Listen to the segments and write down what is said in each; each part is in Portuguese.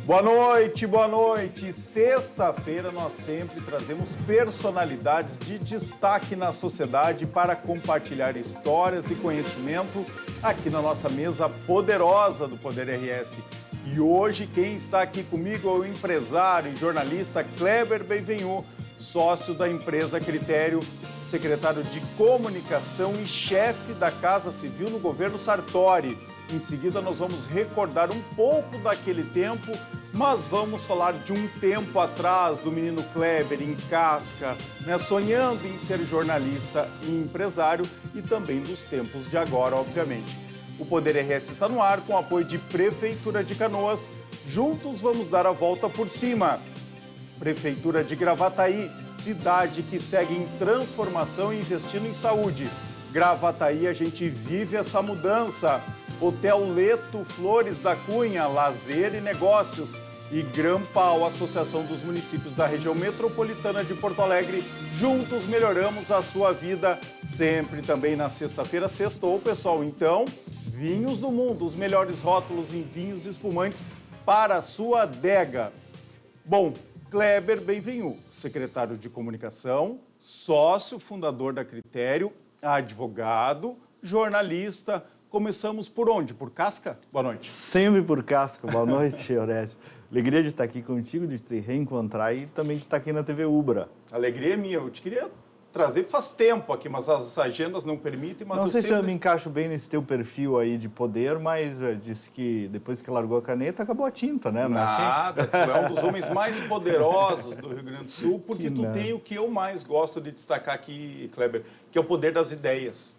Boa noite, boa noite. Sexta-feira nós sempre trazemos personalidades de destaque na sociedade para compartilhar histórias e conhecimento aqui na nossa mesa poderosa do Poder RS. E hoje quem está aqui comigo é o empresário e jornalista Kleber Benvenu, sócio da empresa Critério, secretário de Comunicação e chefe da Casa Civil no governo Sartori. Em seguida, nós vamos recordar um pouco daquele tempo, mas vamos falar de um tempo atrás do menino Kleber em Casca, sonhando em ser jornalista e empresário, e também dos tempos de agora, obviamente. O Poder RS está no ar com o apoio de Prefeitura de Canoas. Juntos vamos dar a volta por cima. Prefeitura de Gravataí, cidade que segue em transformação e investindo em saúde. Gravataí, a gente vive essa mudança. Hotel Leto Flores da Cunha, lazer e negócios. E Grampal, Associação dos Municípios da Região Metropolitana de Porto Alegre. Juntos melhoramos a sua vida, sempre também na sexta-feira. Sextou, pessoal. Então, Vinhos do Mundo, os melhores rótulos em vinhos espumantes para a sua adega. Bom, Kleber Benvenu, secretário de Comunicação, sócio fundador da Critério, advogado, jornalista. Começamos por onde? Por Casca? Boa noite. Sempre por Casca. Boa noite, Horácio. Alegria de estar aqui contigo, de te reencontrar e também de estar aqui na TV Ubra. Alegria é minha. Eu te queria trazer faz tempo aqui, mas as agendas não permitem. Mas não sei sempre... se eu me encaixo bem nesse teu perfil aí de poder, mas disse que depois que largou a caneta, acabou a tinta, né? Nada, tu é um dos homens mais poderosos do Rio Grande do Sul, porque tu tem o que eu mais gosto de destacar aqui, Kleber, que é o poder das ideias.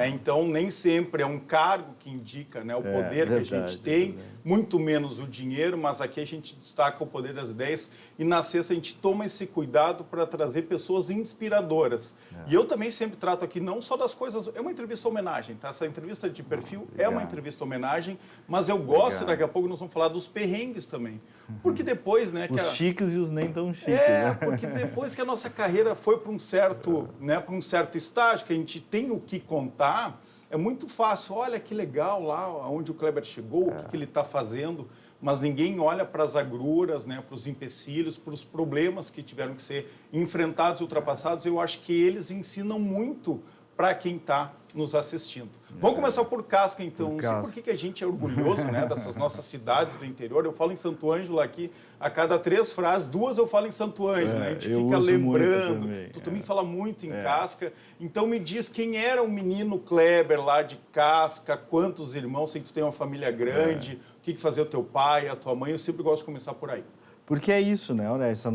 Então, nem sempre é um cargo que indica o poder que a gente tem, muito menos o dinheiro, mas aqui a gente destaca o poder das ideias e na sexta a gente toma esse cuidado para trazer pessoas inspiradoras. E eu também sempre trato aqui não só das coisas, é uma entrevista homenagem, tá? Essa entrevista de perfil é uma entrevista homenagem, mas eu gosto, daqui a pouco nós vamos falar dos perrengues também, porque depois, Os chiques e os nem tão chiques, porque depois que a nossa carreira foi para um certo, para um certo estágio, que a gente tem o que contar, é muito fácil. Olha que legal lá onde o Kleber chegou, o que ele está fazendo, mas ninguém olha para as agruras, para os empecilhos, para os problemas que tiveram que ser enfrentados e ultrapassados. Eu acho que eles ensinam muito para quem está nos assistindo. Vamos começar por Casca, então. Não sei por que a gente é orgulhoso dessas nossas cidades do interior. Eu falo em Santo Ângelo aqui, a cada 3 frases, 2 eu falo em Santo Ângelo. A gente fica lembrando. Também, tu também fala muito em Casca. Então me diz quem era o menino Kleber lá de Casca, quantos irmãos, sei que tu tem uma família grande, o que fazia o teu pai, a tua mãe. Eu sempre gosto de começar por aí. Porque é isso, né, Horácio?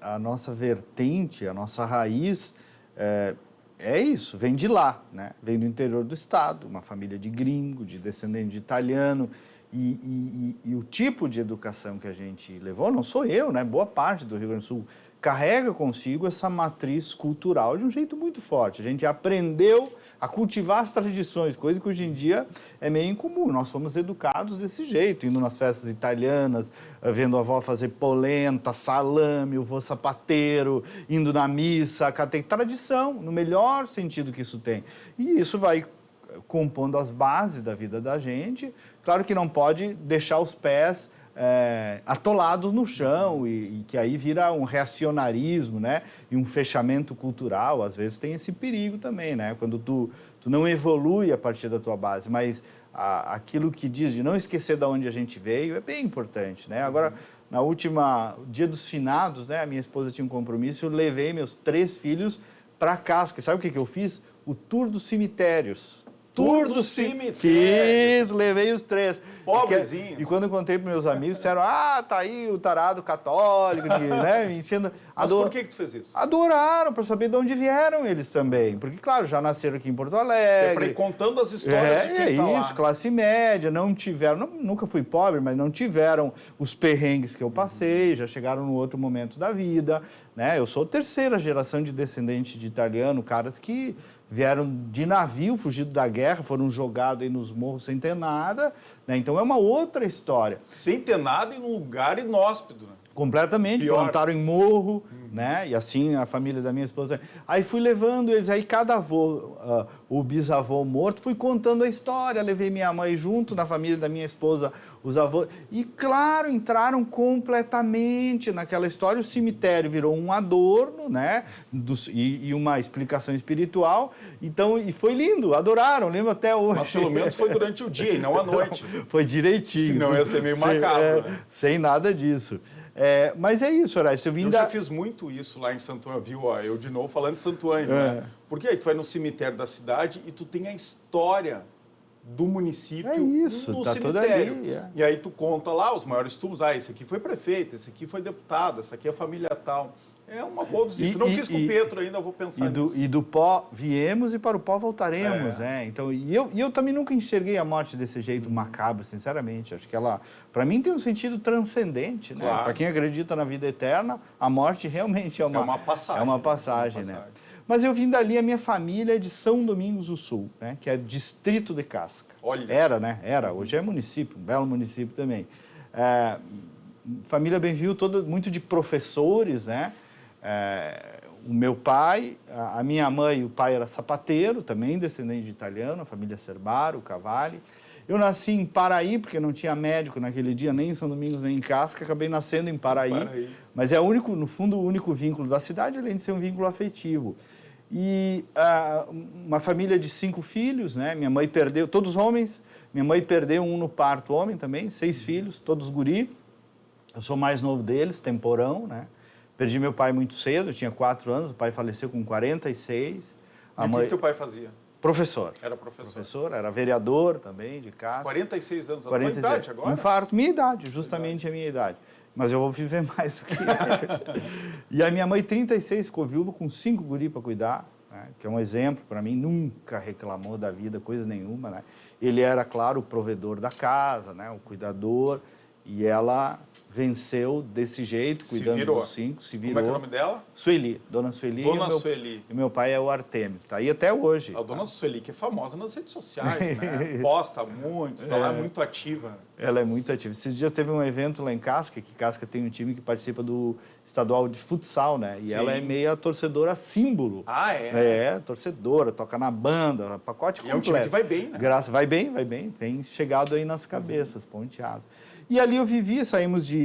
A nossa vertente, a nossa raiz... É isso, vem de lá, Vem do interior do estado, uma família de gringo, de descendente de italiano, e o tipo de educação que a gente levou, não sou eu, boa parte do Rio Grande do Sul, carrega consigo essa matriz cultural de um jeito muito forte. A gente aprendeu a cultivar as tradições, coisa que hoje em dia é meio incomum. Nós fomos educados desse jeito, indo nas festas italianas, vendo a avó fazer polenta, salame, o vô sapateiro, indo na missa, tem tradição, no melhor sentido que isso tem. E isso vai compondo as bases da vida da gente. Claro que não pode deixar os pés atolados no chão e que aí vira um reacionarismo, e um fechamento cultural. Às vezes tem esse perigo também, quando tu não evolui a partir da tua base, mas aquilo que diz de não esquecer de onde a gente veio é bem importante, Agora, na última dia dos finados, a minha esposa tinha um compromisso, eu levei meus 3 filhos para Casca. Sabe o que eu fiz? O tour dos cemitérios. Tour do cemitério. Fiz, levei os 3. Pobrezinhos. E quando eu contei para meus amigos, disseram, tá aí o tarado católico, me enchendo. Mas por que tu fez isso? Adoraram, para saber de onde vieram eles também. Porque, claro, já nasceram aqui em Porto Alegre. Para ir contando as histórias de quem tá lá. Isso, classe média, não tiveram, nunca fui pobre, mas não tiveram os perrengues que eu passei, já chegaram no outro momento da vida, Eu sou 3ª geração de descendente de italiano, caras que vieram de navio, fugido da guerra, foram jogados aí nos morros sem ter nada, Então é uma outra história. Sem ter nada e num lugar inóspito, Completamente, Pior. plantaram em morro, né? E assim a família da minha esposa. Aí fui levando eles, aí cada avô, o bisavô morto, fui contando a história, levei minha mãe junto, na família da minha esposa, os avós. E claro, entraram completamente naquela história, o cemitério virou um adorno, né? E uma explicação espiritual. Então, e foi lindo, adoraram, lembro até hoje. Mas pelo menos foi durante o dia e não à noite. Foi direitinho. Senão ia ser meio macabro, né? Sem nada disso. Mas é isso, Horácio. Eu já fiz muito isso lá em Santo Ângelo, viu? Ó, eu de novo falando de Santo Ângelo, né? Porque aí tu vai no cemitério da cidade e tu tem a história do município no tá cemitério. Tudo ali, E aí tu conta lá os maiores túmulos. Ah, esse aqui foi prefeito, esse aqui foi deputado, essa aqui é família tal. É uma boa visita. Não fiz com o Pedro ainda, eu vou pensar nisso. E do pó viemos e para o pó voltaremos, né? Então, eu também nunca enxerguei a morte desse jeito macabro, sinceramente. Acho que ela, para mim, tem um sentido transcendente, né? Claro. Para quem acredita na vida eterna, a morte realmente é uma passagem. É uma passagem, né? Mas eu vim dali, a minha família é de São Domingos do Sul, né? Que é distrito de Casca. Olha. Era, né? Era. Hoje é município, um belo município também. Família Benville, toda muito de professores, né? O meu pai, a minha mãe, o pai era sapateiro, também descendente de italiano, a família Cerbaro, Cavalli. Eu nasci em Paraí, porque não tinha médico naquele dia, nem em São Domingos, nem em Casca, acabei nascendo em Paraí. Mas é no fundo, o único vínculo da cidade, além de ser um vínculo afetivo. E uma família de 5 filhos, né? Minha mãe perdeu, todos homens, minha mãe perdeu um no parto, homem também, 6 filhos, todos guri. Eu sou mais novo deles, temporão, né? Perdi meu pai muito cedo, eu tinha 4 anos, o pai faleceu com 46. O que teu pai fazia? Professor. Era professor. Professor, era vereador também, de casa. 46 anos, 46. A tua idade agora? Infarto, minha idade, justamente a minha idade. Mas eu vou viver mais do que ele. E a minha mãe, 36, ficou viúva com 5 guri para cuidar, né? Que é um exemplo para mim, nunca reclamou da vida, coisa nenhuma, né? Ele era, claro, o provedor da casa, né? O cuidador, e ela venceu desse jeito, cuidando dos 5, se virou. Como é que é o nome dela? Sueli, Dona Sueli. Dona Sueli. E meu pai é o Artemio, tá aí até hoje. A Dona Sueli, que é famosa nas redes sociais, né? Posta muito, está lá muito ativa. Ela é muito ativa. Esses dias teve um evento lá em Casca, que Casca tem um time que participa do estadual de futsal, né? E ela é meia torcedora símbolo. Ah, é? É, torcedora, toca na banda, pacote completo. E é um time que vai bem, né? Vai bem. Tem chegado aí nas cabeças, ponteados. E ali eu vivi,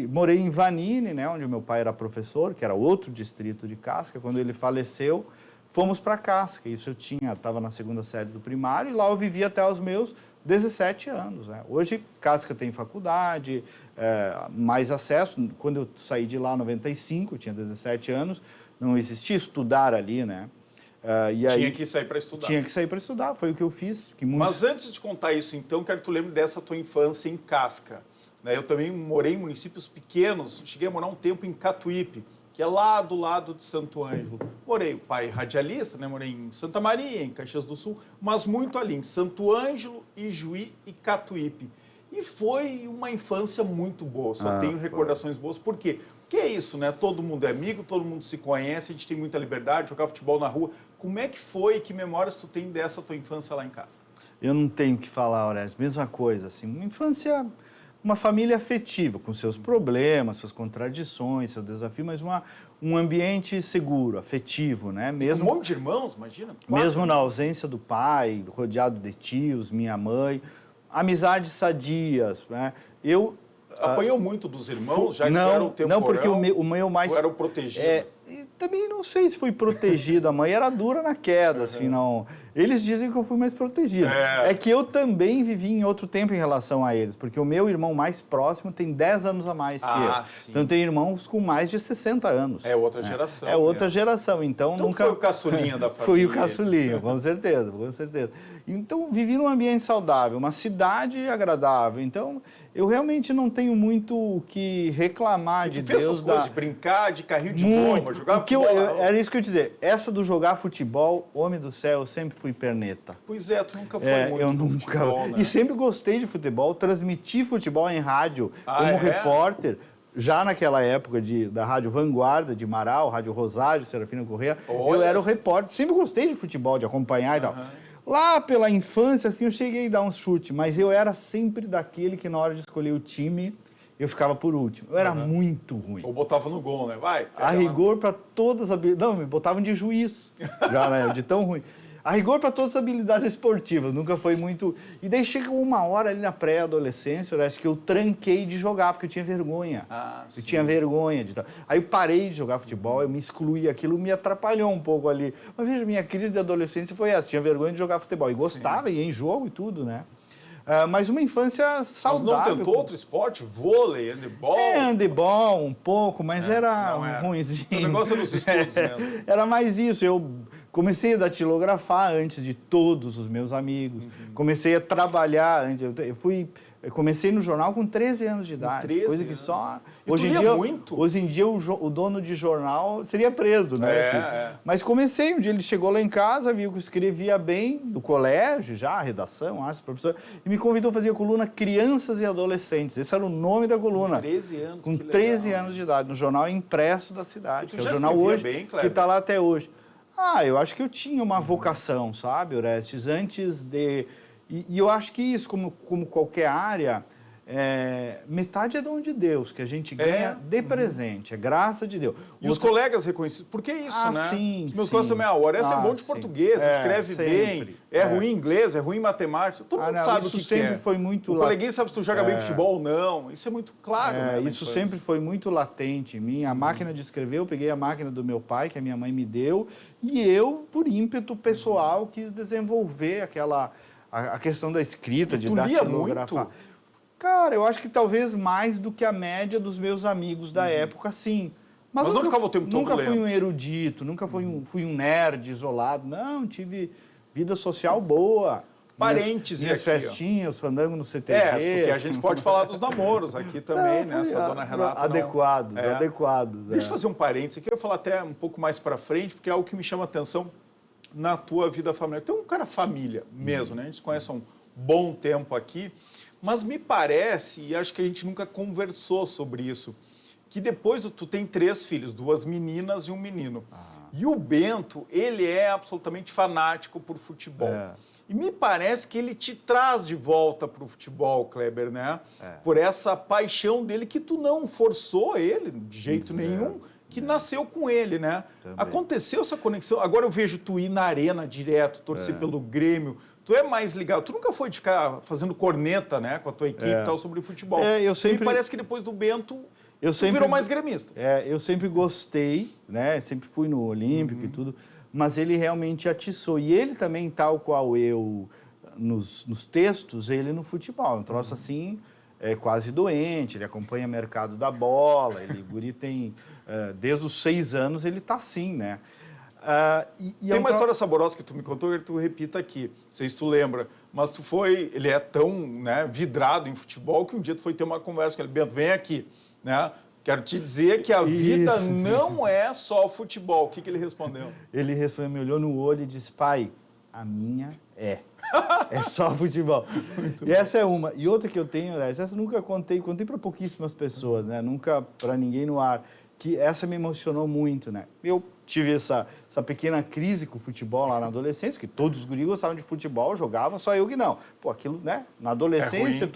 morei em Vanini, né, onde o meu pai era professor, que era outro distrito de Casca. Quando ele faleceu, fomos para Casca. Isso estava na 2ª série do primário e lá eu vivi até os meus 17 anos. Né? Hoje, Casca tem faculdade, mais acesso. Quando eu saí de lá em 95, eu tinha 17 anos, não existia estudar ali, né? Tinha que sair para estudar. Tinha que sair para estudar, foi o que eu fiz. Mas antes de contar isso, então, quero que tu lembre dessa tua infância em Casca. Eu também morei em municípios pequenos, cheguei a morar um tempo em Catuípe, que é lá do lado de Santo Ângelo. Morei, o pai radialista, né? Morei em Santa Maria, em Caxias do Sul, mas muito ali, em Santo Ângelo, Ijuí e Catuípe. E foi uma infância muito boa, só tenho recordações boas. Por quê? Porque é isso, né? Todo mundo é amigo, todo mundo se conhece, a gente tem muita liberdade, jogar futebol na rua. Como é que foi, que memórias tu tem dessa tua infância lá em casa? Eu não tenho o que falar, Horácio, mesma coisa, assim, uma infância... Uma família afetiva, com seus problemas, suas contradições, seu desafio, mas um ambiente seguro, afetivo, né? Mesmo, um monte de irmãos, imagina? 4 mesmo na ausência do pai, rodeado de tios, minha mãe, amizades sadias, né? Apanhou muito dos irmãos, já que era o temporão? Não, porque o meu mais... Tu era o protegido? Também não sei se fui protegido, a mãe era dura na queda, assim, não... Eles dizem que eu fui mais protegido. É que eu também vivi em outro tempo em relação a eles, porque o meu irmão mais próximo tem 10 anos a mais que eu. Sim. Então tem irmãos com mais de 60 anos. É outra geração. É outra geração, então nunca... foi o caçulinha da família. Fui o caçulinha, com certeza, com certeza. Então vivi num ambiente saudável, uma cidade agradável, então... Eu realmente não tenho muito o que reclamar de Deus. Fez essas coisas, de brincar, de carrinho de goma, jogar futebol. Era isso que eu ia dizer. Essa do jogar futebol, homem do céu, eu sempre fui perneta. Pois é, tu nunca foi muito eu nunca. Futebol, né? E sempre gostei de futebol, transmiti futebol em rádio como repórter. Já naquela época da Rádio Vanguarda, de Marau, Rádio Rosário, Serafina Corrêa, eu era o repórter. Sempre gostei de futebol, de acompanhar e tal. Lá pela infância, assim, eu cheguei a dar uns chutes, mas eu era sempre daquele que na hora de escolher o time, eu ficava por último. Eu era muito ruim. Ou botava no gol, né? Vai. A rigor para todas as habilidades... Não, me botavam de juiz, já, né? De tão ruim. A rigor para todas as habilidades esportivas, nunca foi muito... E daí chegou uma hora ali na pré-adolescência, eu acho que eu tranquei de jogar, porque eu tinha vergonha. Eu tinha vergonha de... Aí eu parei de jogar futebol, eu me excluí, aquilo me atrapalhou um pouco ali. Mas veja, minha crise de adolescência foi essa, tinha vergonha de jogar futebol. E gostava, ia em jogo e tudo, né? Mas uma infância saudável. Mas não tentou outro esporte? Vôlei, handebol? Handebol um pouco, mas era ruimzinho. O negócio é dos estudos mesmo. Era mais isso. Eu comecei a datilografar antes de todos os meus amigos. Comecei a trabalhar antes. Eu comecei no jornal com 13 anos de idade. 13 coisa que só... Hoje em dia o dono de jornal seria preso, né? Mas comecei, um dia ele chegou lá em casa, viu que eu escrevia bem, do colégio já, a redação, acho, professor, e me convidou a fazer a coluna Crianças e Adolescentes. Esse era o nome da coluna. Com 13 anos, com 13 anos de idade, no jornal impresso da cidade, que é o jornal hoje, bem, que está lá até hoje. Eu acho que eu tinha uma vocação, sabe, Orestes, antes de... E eu acho que isso, como qualquer área, metade é dom de Deus, que a gente ganha de presente, é graça de Deus. E os colegas reconhecidos, porque é isso, né? Sim, os meus colegas também, o Horácio é bom de português, escreve bem, ruim em inglês, é ruim em matemática, todo mundo sabe o que sempre foi muito... O coleguinha sabe se tu joga bem futebol ou não, isso é muito claro, né? Isso sempre foi muito latente em mim. A máquina de escrever, eu peguei a máquina do meu pai, que a minha mãe me deu, e eu, por ímpeto pessoal, quis desenvolver a questão da escrita, de datilografar. Muito? Cara, eu acho que talvez mais do que a média dos meus amigos da época, sim. Mas não ficava o tempo todo nunca fui um erudito, nunca fui um nerd isolado. Não, tive vida social boa. Parênteses minhas aqui, fandangos fandango no CTG. Porque a gente pode falar dos namoros aqui também, né? Essa dona Renata adequados. Deixa eu fazer um parênteses aqui, eu vou falar até um pouco mais para frente, porque é algo que me chama a atenção na tua vida familiar. Tu é um cara família mesmo, né? A gente se conhece há um bom tempo aqui, mas me parece, e acho que a gente nunca conversou sobre isso, que depois tu tem 3 filhos, 2 meninas e um menino. E o Bento, ele é absolutamente fanático por futebol. E me parece que ele te traz de volta para o futebol, Kleber, né? Por essa paixão dele que tu não forçou ele de jeito nenhum, que nasceu com ele, né? Também. Aconteceu essa conexão. Agora eu vejo tu ir na arena direto, torcer pelo Grêmio. Tu é mais ligado. Tu nunca foi de ficar fazendo corneta, né, com a tua equipe e tal sobre futebol. Me parece que depois do Bento, tu virou mais gremista. Eu sempre gostei, né? Sempre fui no Olímpico e tudo, mas ele realmente atiçou. E ele também, tal qual eu, nos textos, ele no futebol. Um troço assim... quase doente, ele acompanha o mercado da bola, o guri tem, desde os 6 anos, ele está assim, né? Tem uma história saborosa que tu me contou, que tu repita aqui, não sei se tu lembra, mas ele é tão, né, vidrado em futebol que um dia tu foi ter uma conversa com ele, Bento, vem aqui, né? Quero te dizer que a vida não é só futebol. O que ele respondeu? Ele respondeu, me olhou no olho e disse, pai, a minha é só futebol. E essa é uma. E outra que eu tenho, essa eu nunca contei para pouquíssimas pessoas, né? Nunca para ninguém no ar. Que essa me emocionou muito, né? Eu tive essa pequena crise com o futebol lá na adolescência, que todos os guris gostavam de futebol, jogavam, só eu que não. Pô, aquilo, né? Na adolescência,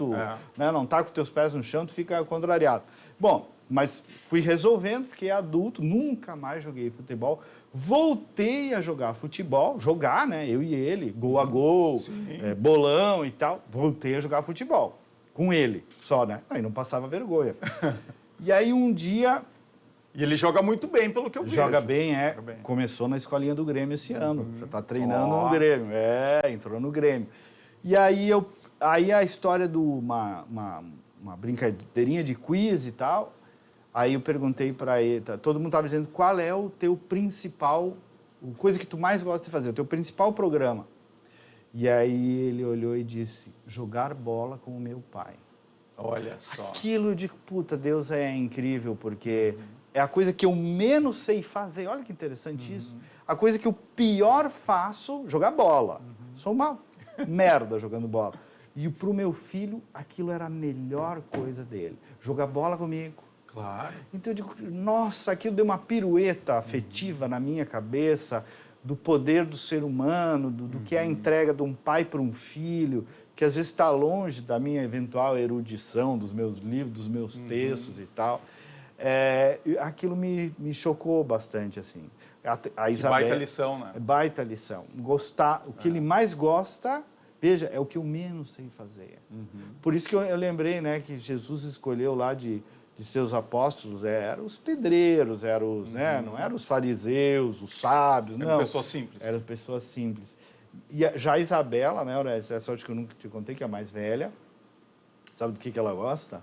né, não tá com teus pés no chão, tu fica contrariado. Bom, mas fui resolvendo, fiquei adulto, nunca mais joguei futebol. Voltei a jogar futebol, né? Eu e ele, gol a gol, bolão e tal. Voltei a jogar futebol, com ele só, né? Aí não passava vergonha. E aí um dia... E ele joga muito bem, pelo que eu vejo. Joga bem, Começou na escolinha do Grêmio esse ano. Já está treinando no Grêmio. Entrou no Grêmio. E aí, a história de uma brincadeirinha de quiz e tal... Aí eu perguntei para ele, todo mundo estava dizendo qual é o teu principal, coisa que tu mais gosta de fazer, o teu principal programa. E aí ele olhou e disse, jogar bola com o meu pai. Olha só. Aquilo de, puta, Deus é incrível, porque é a coisa que eu menos sei fazer. Olha que interessante isso. A coisa que eu pior faço, jogar bola. Sou uma merda jogando bola. E para o meu filho, aquilo era a melhor coisa dele. Jogar bola comigo. Claro. Então eu digo, nossa, aquilo deu uma pirueta afetiva na minha cabeça, do poder do ser humano, do que é a entrega de um pai para um filho, que às vezes está longe da minha eventual erudição, dos meus livros, dos meus textos e tal. Aquilo me chocou bastante, assim. A Isabel, baita lição, né? Baita lição. Gostar, o que ele mais gosta, veja, é o que eu menos sei fazer. Por isso que eu lembrei, né, que Jesus escolheu lá de seus apóstolos, eram os pedreiros, eram os, né, não eram os fariseus, os sábios, não. Eram pessoas simples. Eram pessoas simples. E já a Isabela, né, essa sorte que eu nunca te contei, que é a mais velha, sabe do que ela gosta?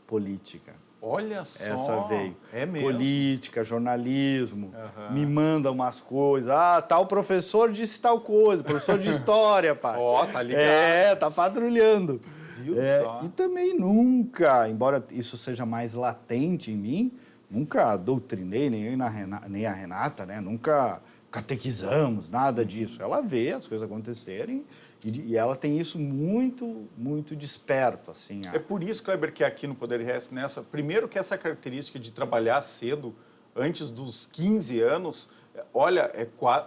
Política. Olha só. Essa veio. É mesmo. Política, jornalismo, me manda umas coisas. Ah, tal professor disse tal coisa, professor de história, pai. Ó, tá ligado. Tá patrulhando. Viu só? E também nunca, embora isso seja mais latente em mim, nunca doutrinei, nem a Renata, né? Nunca catequizamos, nada disso. Ela vê as coisas acontecerem e ela tem isso muito, muito desperto, assim. É por isso, Kleber, que aqui no Poder RS, primeiro que essa característica de trabalhar cedo, antes dos 15 anos, olha,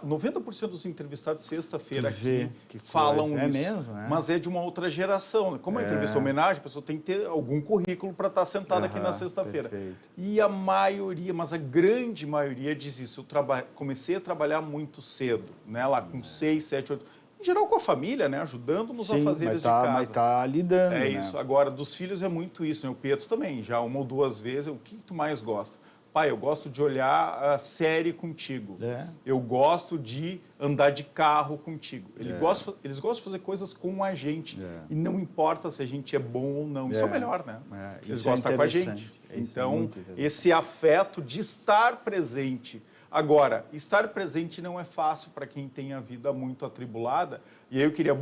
90% dos entrevistados sexta-feira aqui falam isso. É mesmo, mas é de uma outra geração. Como a entrevista homenagem, a pessoa tem que ter algum currículo para estar sentada aqui na sexta-feira. E a maioria, mas a grande maioria diz isso. Eu comecei a trabalhar muito cedo, né? Lá com 6, 7, 8... Em geral com a família, né? Ajudando-nos a fazer de casa. Mas tá lidando, É isso. Agora, dos filhos é muito isso, né? O Pedro também, já uma ou duas vezes. O que tu mais gosta? Pai, eu gosto de olhar a série contigo. Eu gosto de andar de carro contigo. Eles gostam de fazer coisas com a gente. E não importa se a gente é bom ou não. Isso é o melhor, né? Eles gostam de estar com a gente. Então, esse afeto de estar presente. Agora, estar presente não é fácil para quem tem a vida muito atribulada. E aí eu queria,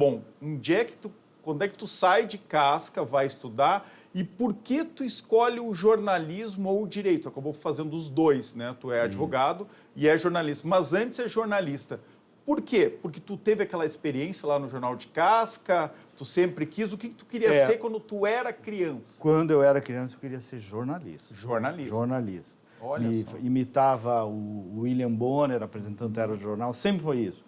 quando é que tu sai de casca, vai estudar? E por que tu escolhe o jornalismo ou o direito? Tu acabou fazendo os dois, né? Tu é advogado e é jornalista. Mas antes é jornalista. Por quê? Porque tu teve aquela experiência lá no Jornal de Casca, tu sempre quis. O que tu queria ser quando tu era criança? Quando eu era criança, eu queria ser jornalista. Jornalista. Olha só. Imitava o William Bonner, apresentando o jornal, sempre foi isso.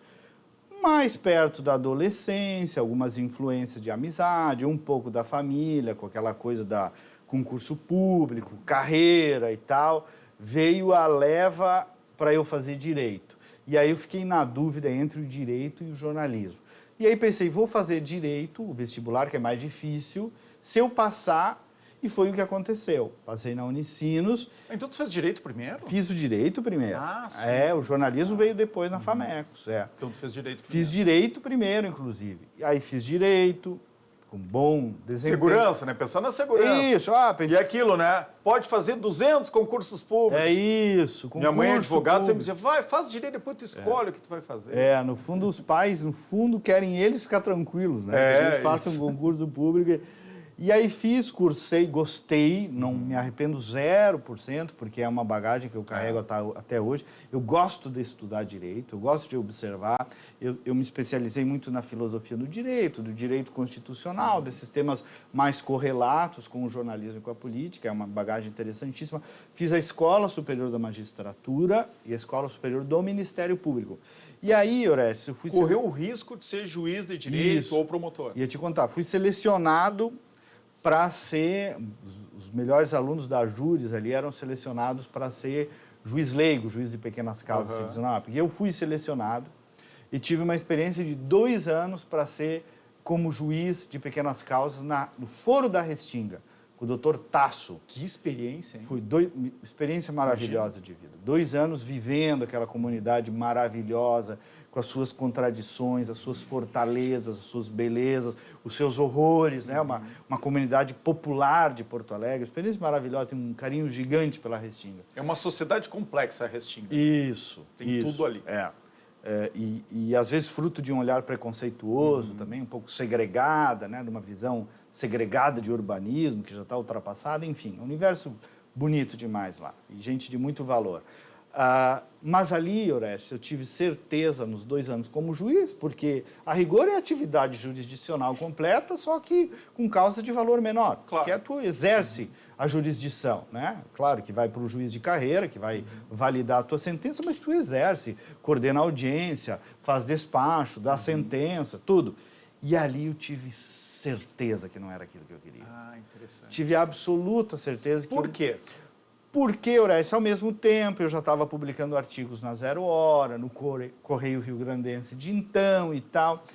Mais perto da adolescência, algumas influências de amizade, um pouco da família, com aquela coisa da concurso público, carreira e tal, veio a leva para eu fazer direito. E aí eu fiquei na dúvida entre o direito e o jornalismo. E aí pensei, vou fazer direito, o vestibular, que é mais difícil, se eu passar... E foi o que aconteceu. Passei na Unicinos. Então tu fez direito primeiro? Fiz o direito primeiro. Ah, sim. O jornalismo veio depois na Famecos. Então tu fez direito primeiro? Fiz direito primeiro, inclusive. E aí fiz direito, com bom desempenho. Segurança, né? Pensando na segurança. Isso. E aquilo, né? Pode fazer 200 concursos públicos. É isso. Minha mãe é advogada, sempre dizia, vai, faz direito, depois tu escolhe o que tu vai fazer. No fundo, os pais, querem eles ficar tranquilos, né? Que a gente faça um concurso público... E aí cursei, gostei, não me arrependo 0%, porque é uma bagagem que eu carrego até hoje. Eu gosto de estudar direito, eu gosto de observar. Eu me especializei muito na filosofia do direito constitucional, desses temas mais correlatos com o jornalismo e com a política. É uma bagagem interessantíssima. Fiz a Escola Superior da Magistratura e a Escola Superior do Ministério Público. E aí, Orestes, eu fui... Correu o risco de ser juiz de direito ou promotor. Ia te contar, fui selecionado para ser, os melhores alunos da Júris ali eram selecionados para ser juiz leigo, juiz de pequenas causas, porque eu fui selecionado e tive uma experiência de 2 anos para ser como juiz de pequenas causas no Foro da Restinga, com o doutor Tasso. Que experiência, hein? Experiência maravilhosa de vida. 2 anos vivendo aquela comunidade maravilhosa, com as suas contradições, as suas fortalezas, as suas belezas, os seus horrores, né? Uma comunidade popular de Porto Alegre, experiência maravilhosa, tem um carinho gigante pela Restinga. É uma sociedade complexa a Restinga. Isso. Tem tudo ali. E às vezes fruto de um olhar preconceituoso também, um pouco segregada, né? De uma visão segregada de urbanismo, que já está ultrapassada, enfim, um universo bonito demais lá, e gente de muito valor. Mas ali, Orestes, eu tive certeza nos 2 anos como juiz, porque a rigor é atividade jurisdicional completa, só que com causa de valor menor, Claro. que é tu exerce a jurisdição, né? Claro que vai para o juiz de carreira, que vai validar a tua sentença, mas tu exerce, coordena a audiência, faz despacho, dá sentença, tudo. E ali eu tive certeza que não era aquilo que eu queria. Ah, interessante. Tive absoluta certeza que... Por quê? Porque, Orestes, ao mesmo tempo, eu já estava publicando artigos na Zero Hora, no Correio Rio Grandense de então e tal.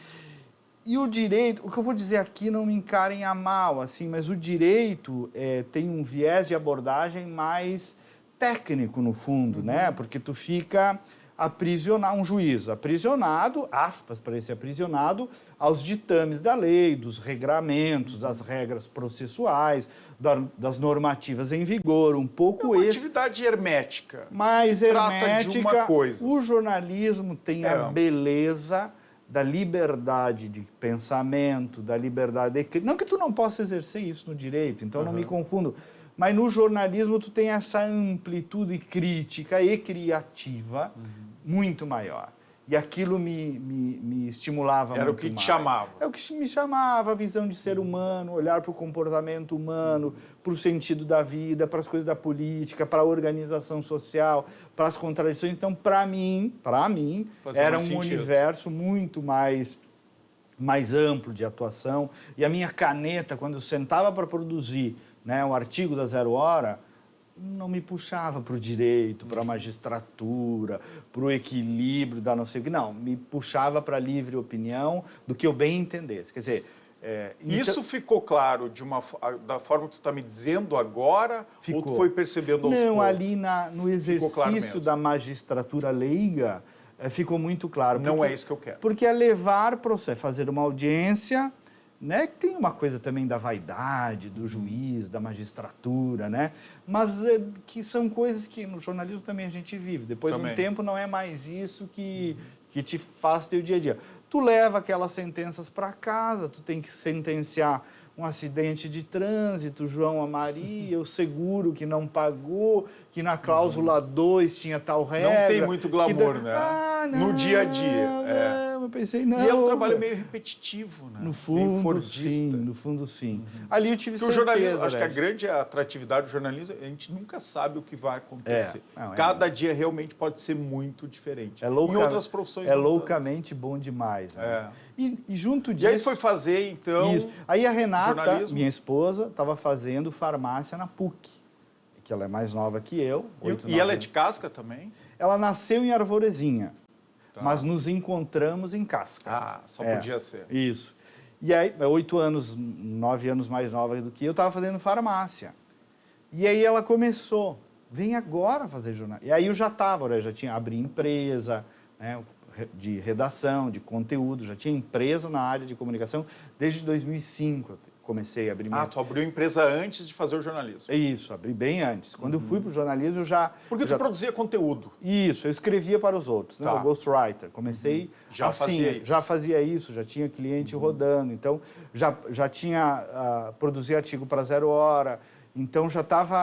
E o direito, o que eu vou dizer aqui não me encarem a mal, assim, mas o direito tem um viés de abordagem mais técnico, no fundo, né? Porque tu fica um juiz aprisionado, aspas para esse aprisionado, aos ditames da lei, dos regramentos, das regras processuais, das normativas em vigor, um pouco É uma atividade hermética. mais Trata hermética. de uma coisa. O jornalismo tem a beleza da liberdade de pensamento, da liberdade de... Não que tu não possa exercer isso no direito, então não me confundo. Mas no jornalismo tu tem essa amplitude crítica e criativa muito maior. E aquilo me estimulava muito mais. Era o que te chamava. É o que me chamava, a visão de ser humano, olhar para o comportamento humano, para o sentido da vida, para as coisas da política, para a organização social, para as contradições. Então, para mim, era um universo muito mais amplo de atuação. E a minha caneta, quando eu sentava para produzir, né, um artigo da Zero Hora, não me puxava para o direito, para a magistratura, para o equilíbrio da não sei o que. Não, me puxava para a livre opinião do que eu bem entendesse. Quer dizer... Isso ficou claro da forma que tu está me dizendo agora? Ficou. Ou tu foi percebendo aos poucos? Não, ali no exercício da magistratura leiga, ficou muito claro. Não é isso que eu quero. Porque é levar processo, fazer uma audiência... Né, que tem uma coisa também da vaidade, do juiz, da magistratura, né? Mas que são coisas que no jornalismo também a gente vive. Depois de um tempo não é mais isso que te faz ter o dia a dia. Tu leva aquelas sentenças para casa, tu tem que sentenciar um acidente de trânsito, João a Maria, o seguro que não pagou, que na cláusula 2 tinha tal regra. Não tem muito glamour, né? Não, no dia a dia. Não, eu pensei, não. E é um trabalho meio repetitivo, né? No fundo, sim. No fundo, sim. Ali eu tive certeza. O jornalismo, acho que a grande atratividade do jornalismo, a gente nunca sabe o que vai acontecer. Cada dia realmente pode ser muito diferente. Em outras profissões. É loucamente bom demais. Né? E junto disso... E aí foi fazer, então... Isso. Aí a Renata, minha esposa, estava fazendo farmácia na PUC, que ela é mais nova que eu. E ela é de Casca também? Ela nasceu em Arvorezinha, mas nos encontramos em Casca. Ah, só podia ser. Isso. E aí, 9 anos mais nova do que eu, estava fazendo farmácia. E aí ela começou, vem agora fazer jornalismo. E aí eu já estava, eu já tinha abri empresa, né, de redação, de conteúdo, já tinha empresa na área de comunicação desde 2005. Eu comecei a abrir... tu abriu empresa antes de fazer o jornalismo? Isso, abri bem antes. Quando eu fui para o jornalismo, eu já... Porque tu produzia conteúdo. Isso, eu escrevia para os outros, né? O ghostwriter. Comecei assim, já fazia isso, já tinha cliente rodando, então já tinha produzir artigo para Zero Hora, então já estava,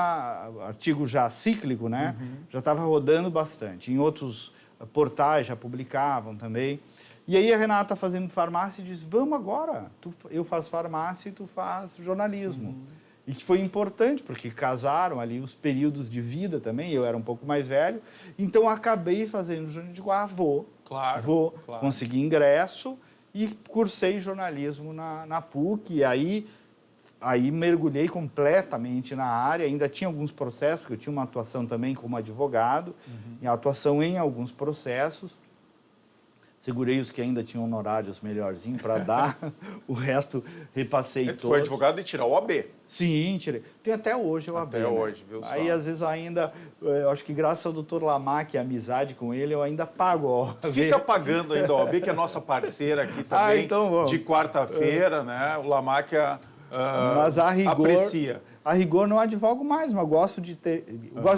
artigo já cíclico, né? Já estava rodando bastante. Em outros portais já publicavam também. E aí a Renata fazendo farmácia diz, vamos agora, eu faço farmácia e tu faz jornalismo. E que foi importante, porque casaram ali os períodos de vida também, eu era um pouco mais velho, então acabei fazendo jornalismo, vou, consegui ingresso e cursei jornalismo na PUC, e aí mergulhei completamente na área, ainda tinha alguns processos, porque eu tinha uma atuação também como advogado, e atuação em alguns processos. Segurei os que ainda tinham honorários melhorzinhos para dar, o resto repassei todos. Tu foi advogado e tirou o OAB? Sim, tirei. Tem até hoje o OAB. Até hoje, viu só? Aí, às vezes, eu acho que graças ao doutor Lamac e a amizade com ele, eu ainda pago a OAB. Fica pagando ainda a OAB, que é a nossa parceira aqui também, então, de quarta-feira, né? O Lamac mas a rigor, aprecia. A rigor não advogo mais, mas gosto de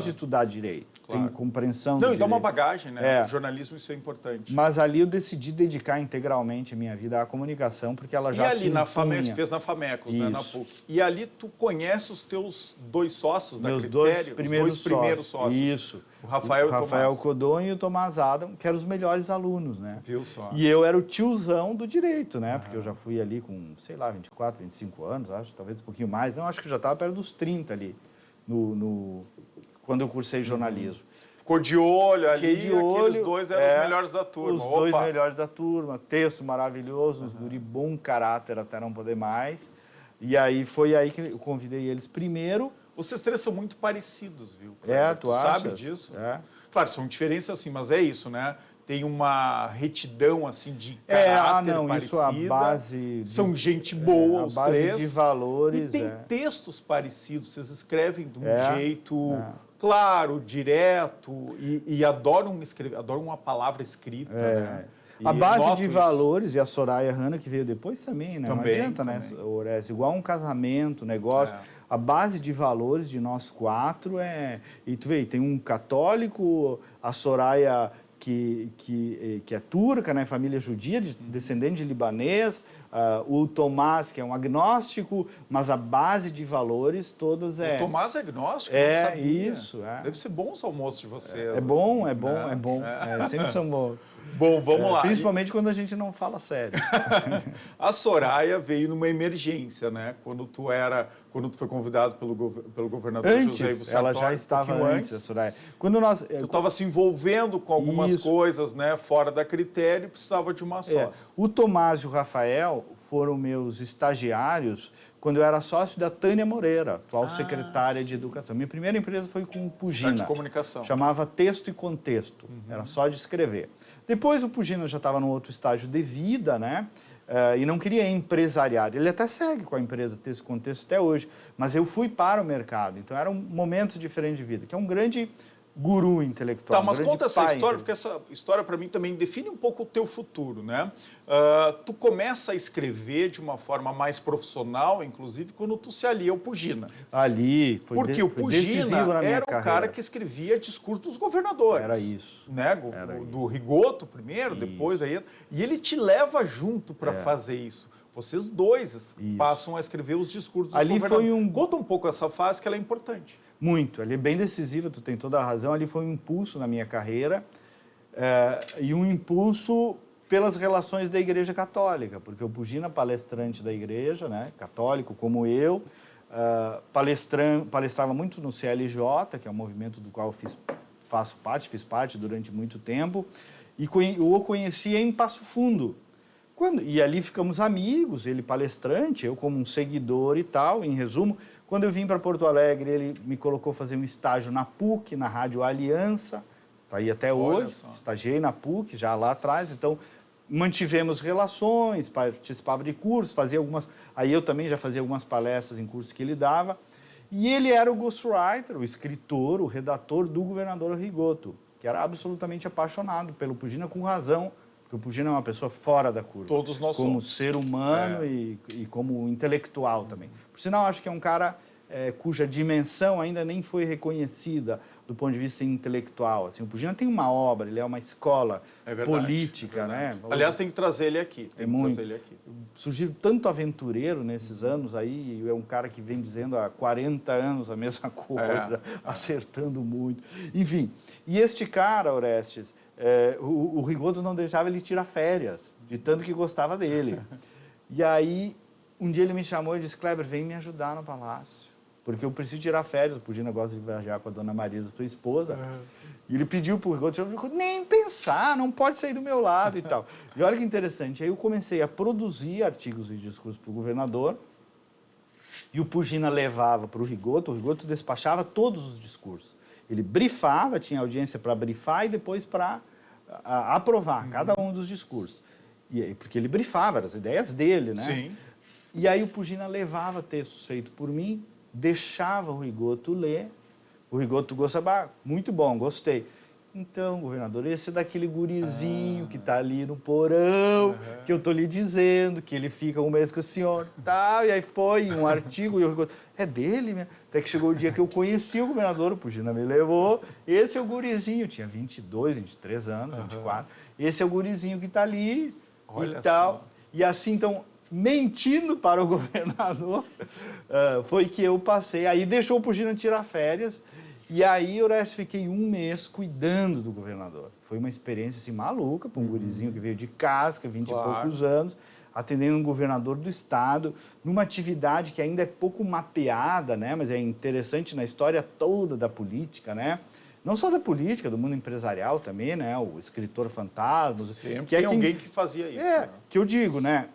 estudar direito. Claro. Tenho compreensão Não, e dá uma bagagem, né? O jornalismo, isso é importante. Mas ali eu decidi dedicar integralmente a minha vida à comunicação, porque ela já se na FAMECOS, fez na FAMECOS, né, na PUC. E ali tu conhece os teus 2 sócios da Critério? Os dois primeiros sócios. Isso. O Rafael Tomás. Codonho e o Tomás Adam, que eram os melhores alunos, né? Viu só? E eu era o tiozão do direito, né? Porque eu já fui ali com, sei lá, 24, 25 anos, acho, talvez um pouquinho mais. Não, acho que eu já estava perto dos 30 ali, quando eu cursei jornalismo. Ficou de olho ali, Fiquei de olho, aqueles dois eram os melhores da turma. Os dois melhores da turma, texto maravilhoso, uns guri bom caráter até não poder mais. E aí foi aí que eu convidei eles primeiro. Vocês três são muito parecidos, viu? Tu sabe disso? Claro, são diferenças assim, mas é isso, né? Tem uma retidão assim de caráter parecida. Isso a base... São gente boa, os três. A base de valores. E tem textos parecidos, vocês escrevem de um jeito... Claro, direto, e adoram escrever, adoram uma palavra escrita, né? A base de valores, e a Soraya Hanna, que veio depois também, né? Também, não adianta, né, Orestes? Igual um casamento, negócio. A base de valores de nós quatro é... E tu vê, tem um católico, a Soraya... Que é turca, né, família judia, descendente de libanês, o Tomás, que é um agnóstico, mas a base de valores todas é... O Tomás é agnóstico? Não sabia. Isso. Deve ser bom os almoços de vocês. É bom. Sempre são bons. Bom, vamos lá. Principalmente quando a gente não fala sério. A Soraya veio numa emergência, né? Quando tu foi convidado pelo governador José Ivo Sartori. Ela já estava antes, a Soraya. Tu estava se envolvendo com algumas coisas, né? Fora da critério e precisava de uma sócia. O Tomás e o Rafael foram meus estagiários quando eu era sócio da Tânia Moreira, atual secretária de Educação. Minha primeira empresa foi com o Pugina. De comunicação. Chamava Texto e Contexto. Era só de escrever. Depois o Pugina já estava num outro estágio de vida, né? E não queria empresariar. Ele até segue com a empresa Texto e Contexto até hoje, mas eu fui para o mercado. Então eram momentos diferentes de vida, que é um grande guru intelectual. Tá, mas conta essa história, porque essa história para mim também define um pouco o teu futuro, né? Tu começa a escrever de uma forma mais profissional, inclusive, quando tu se alia ao Pugina. Ali, porque o Pugina era o cara que escrevia discurso dos governadores. Era isso. Né? Do Rigoto primeiro, depois aí. E ele te leva junto para fazer isso. Vocês dois passam a escrever os discursos dos governadores. Conta um pouco essa fase que ela é importante. Muito, ali é bem decisiva, tu tem toda a razão, ali foi um impulso na minha carreira e um impulso pelas relações da Igreja Católica, porque o Pugina, palestrante da Igreja, né, católico como eu, palestrava muito no CLJ, que é um movimento do qual fiz parte durante muito tempo, e eu o conhecia em Passo Fundo. E ali ficamos amigos, ele palestrante, eu como um seguidor e tal, em resumo. Quando eu vim para Porto Alegre, ele me colocou fazer um estágio na PUC, na Rádio Aliança, está aí até hoje, estagiei na PUC já lá atrás, então mantivemos relações, participava de cursos, aí eu também já fazia algumas palestras em cursos que ele dava, e ele era o ghostwriter, o escritor, o redator do governador Rigoto, que era absolutamente apaixonado pelo Pugina, com razão, porque o Pugina é uma pessoa fora da curva. Todos nós como somos. Ser humano e como intelectual também. Por sinal, acho que é um cara cuja dimensão ainda nem foi reconhecida do ponto de vista intelectual. Assim, o Pugina tem uma obra, ele é uma escola política. Né? Aliás, tem que trazer ele aqui. Surgiu tanto aventureiro nesses anos aí, é um cara que vem dizendo há 40 anos a mesma coisa, acertando muito. Enfim, e este cara, Orestes... o Rigoto não deixava ele tirar férias, de tanto que gostava dele. E aí, um dia ele me chamou e disse, Kleber, vem me ajudar no palácio, porque eu preciso tirar férias. O Pugina gosta de viajar com a dona Marisa, sua esposa. E ele pediu para o Rigoto, nem pensar, não pode sair do meu lado e tal. E olha que interessante, aí eu comecei a produzir artigos e discursos para o governador, e o Pugina levava para o Rigoto despachava todos os discursos. Ele brifava, tinha audiência para brifar e depois para aprovar cada um dos discursos. Porque ele brifava, eram as ideias dele, né? Sim. E aí o Pugina levava textos feitos por mim, deixava o Rigoto ler. O Rigoto gostava, muito bom, gostei. Então, governador, esse é daquele gurizinho que está ali no porão, que eu estou lhe dizendo, que ele fica um mês com o senhor e tal. E aí foi um artigo, e o Rigoto, é dele mesmo. Até que chegou o dia que eu conheci o governador, o Pugina me levou. Esse é o gurizinho, eu tinha 22, 23 anos, 24. Esse é o gurizinho que está ali e tal. Só. E assim, então, mentindo para o governador, foi que eu passei. Aí deixou o Pugina tirar férias. E aí, Orestes, fiquei um mês cuidando do governador. Foi uma experiência assim, maluca para um gurizinho que veio de casca, 20 e poucos anos, atendendo um governador do estado, numa atividade que ainda é pouco mapeada, né? Mas é interessante na história toda da política, né? Não só da política, do mundo empresarial também, né? O escritor fantasma. Sempre que tem alguém que fazia isso. Né? Que eu digo, né?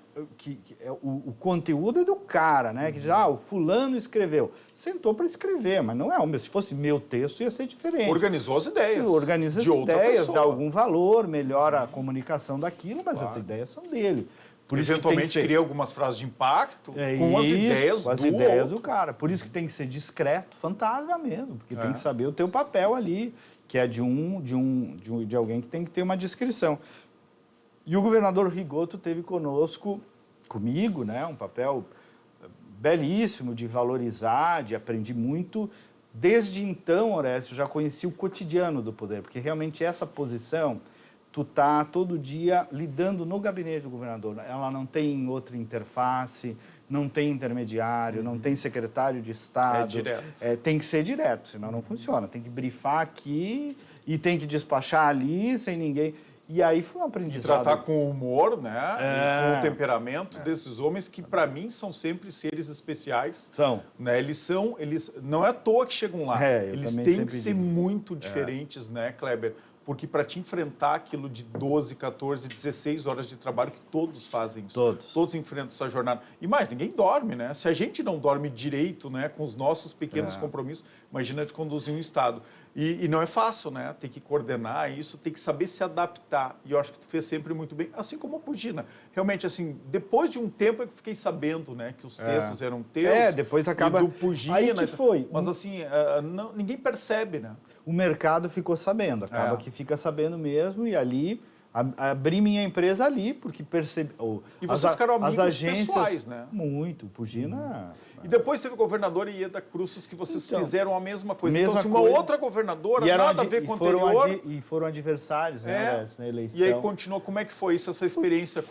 O conteúdo é do cara, né? Que diz, o fulano escreveu. Sentou para escrever, mas não é o meu. Se fosse meu texto, ia ser diferente. Organizou as ideias. Organiza as ideias, dá algum valor, melhora a comunicação daquilo, mas as ideias são dele. Por isso eventualmente cria algumas frases de impacto com as ideias do cara. Por isso que tem que ser discreto, fantasma mesmo, porque tem que saber o teu papel ali, que é de alguém que tem que ter uma descrição. E o governador Rigoto teve comigo, né, um papel belíssimo de valorizar, de aprender muito. Desde então, Orestes, eu já conheci o cotidiano do poder, porque realmente essa posição, tu tá todo dia lidando no gabinete do governador. Ela não tem outra interface, não tem intermediário, não tem secretário de Estado. É direto. Tem que ser direto, senão não funciona. Tem que brifar aqui e tem que despachar ali sem ninguém. E aí foi um aprendizado. E tratar com o humor, né? E com o temperamento desses homens que, para mim, são sempre seres especiais. São. Né? Eles não é à toa que chegam lá. Eles têm que ser muito diferentes, né, Kleber? Porque para te enfrentar aquilo de 12, 14, 16 horas de trabalho, que todos fazem isso. Todos enfrentam essa jornada. E mais, ninguém dorme, né? Se a gente não dorme direito, né, com os nossos pequenos compromissos, imagina de conduzir um Estado. E não é fácil, né? Tem que coordenar isso, tem que saber se adaptar. E eu acho que tu fez sempre muito bem, assim como a Pugina. Realmente, assim, depois de um tempo eu fiquei sabendo, né, que os textos eram teus. Depois acaba... E do Pugina. Aí que foi. Mas assim, ninguém percebe, né? O mercado ficou sabendo, acaba que fica sabendo mesmo, e ali abri minha empresa ali, porque percebi... E vocês ficaram amigos agências, pessoais, né? Muito, Pugina... E depois teve o governador Ieda Cruzes, que vocês fizeram a mesma coisa. Mesma então, se uma outra governadora, nada a ver com o anterior... E foram adversários, né, na eleição. E aí continuou, como é que foi isso, essa experiência?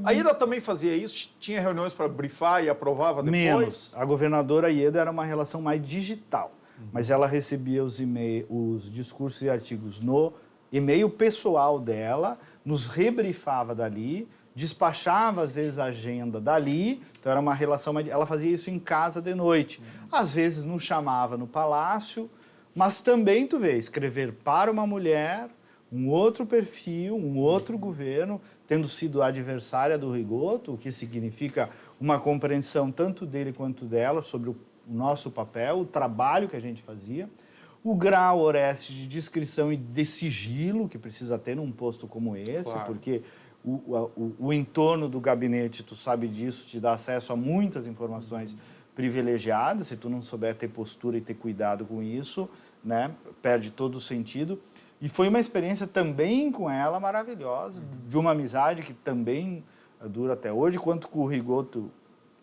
A Ieda também fazia isso? Tinha reuniões para brifar e aprovava depois? Menos. A governadora Ieda era uma relação mais digital, mas ela recebia os discursos e artigos no e-mail pessoal dela, nos rebrifava dali, despachava, às vezes, a agenda dali, então era uma relação... Ela fazia isso em casa de noite. Às vezes nos chamava no palácio, mas também, tu vê, escrever para uma mulher, um outro perfil, um outro governo, tendo sido adversária do Rigoto, o que significa uma compreensão tanto dele quanto dela sobre o nosso papel, o trabalho que a gente fazia, o grau, Orestes, de descrição e de sigilo que precisa ter num posto como esse, porque... O entorno do gabinete, tu sabe disso, te dá acesso a muitas informações privilegiadas. Se tu não souber ter postura e ter cuidado com isso, né, perde todo o sentido. E foi uma experiência também com ela maravilhosa, de uma amizade que também dura até hoje, quanto com o Rigoto,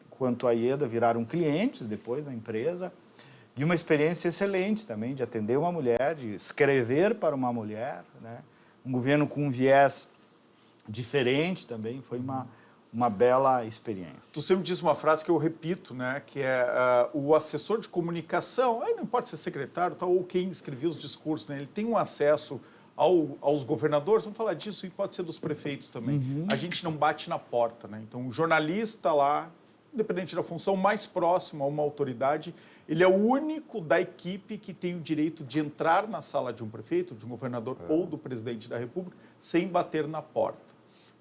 quanto a Ieda viraram clientes depois da empresa. E uma experiência excelente também de atender uma mulher, de escrever para uma mulher, né, um governo com um viés diferente também, foi uma bela experiência. Tu sempre diz uma frase que eu repito, né, que é o assessor de comunicação, aí não importa ser secretário tal, ou quem escrevia os discursos, né, ele tem um acesso aos governadores, vamos falar disso, e pode ser dos prefeitos também. A gente não bate na porta, né? Então o jornalista lá, independente da função, mais próximo a uma autoridade, ele é o único da equipe que tem o direito de entrar na sala de um prefeito, de um governador ou do presidente da República, sem bater na porta.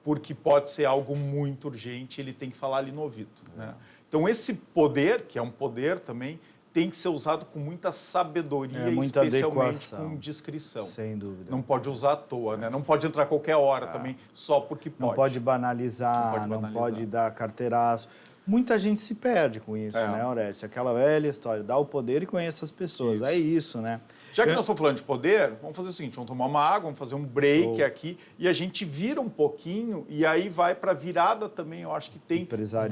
Porque pode ser algo muito urgente, ele tem que falar ali no ouvido. Né? Então, esse poder, que é um poder também, tem que ser usado com muita sabedoria, muita especialmente adequação, com discrição. Sem dúvida. Não pode usar à toa, né? Não pode entrar a qualquer hora também, só porque pode. Não pode banalizar, não pode dar carteiraço. Muita gente se perde com isso, né, Orestes? Aquela velha história, dá o poder e conheça as pessoas. Isso. É isso, né? Já que nós estamos falando de poder, vamos fazer o seguinte, vamos tomar uma água, vamos fazer um break aqui e a gente vira um pouquinho e aí vai para a virada também, eu acho que tem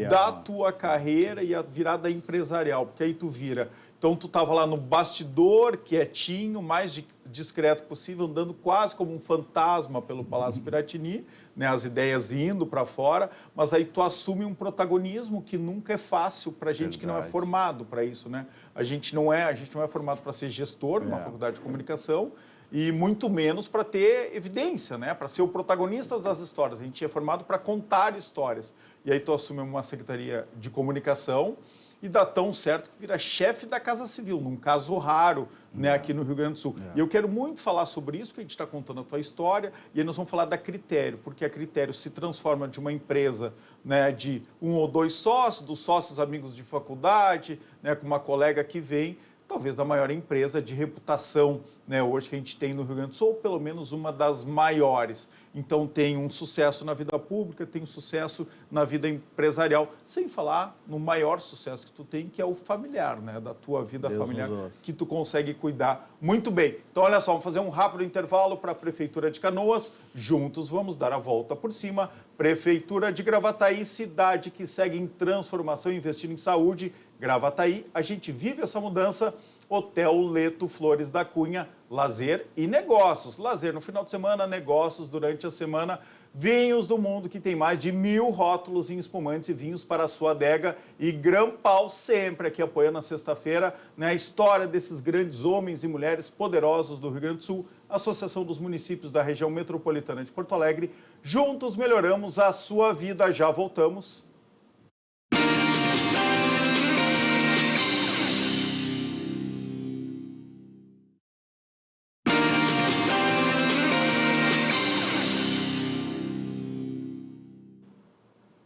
da tua carreira e a virada empresarial, porque aí tu vira. Então tu estava lá no bastidor, quietinho, mais de discreto possível, andando quase como um fantasma pelo Palácio Piratini, né, as ideias indo para fora, mas aí tu assume um protagonismo que nunca é fácil para gente que não é formado para isso, né? A gente não é formado para ser gestor numa faculdade de comunicação e muito menos para ter evidência, né? Para ser o protagonista das histórias. A gente é formado para contar histórias. E aí tu assume uma secretaria de comunicação e dá tão certo que vira chefe da Casa Civil, num caso raro, né, aqui no Rio Grande do Sul. E eu quero muito falar sobre isso, porque a gente está contando a tua história, e aí nós vamos falar da Critério, porque a Critério se transforma de uma empresa, né, de 1 ou 2 sócios, dos sócios amigos de faculdade, né, com uma colega que vem, talvez da maior empresa de reputação, né, hoje que a gente tem no Rio Grande do Sul, ou pelo menos uma das maiores. Então tem um sucesso na vida pública, tem um sucesso na vida empresarial, sem falar no maior sucesso que tu tem, que é o familiar, né, da tua vida familiar, que tu consegue cuidar muito bem. Então olha só, vamos fazer um rápido intervalo para a Prefeitura de Canoas, juntos vamos dar a volta por cima. Prefeitura de Gravataí, cidade que segue em transformação, investindo em saúde. Gravataí, a gente vive essa mudança. Hotel Leto Flores da Cunha, lazer e negócios. Lazer no final de semana, negócios durante a semana. Vinhos do Mundo, que tem mais de 1000 rótulos em espumantes e vinhos para a sua adega. E Grampal, sempre aqui apoiando na sexta-feira, né, a história desses grandes homens e mulheres poderosos do Rio Grande do Sul. Associação dos Municípios da Região Metropolitana de Porto Alegre. Juntos melhoramos a sua vida. Já voltamos.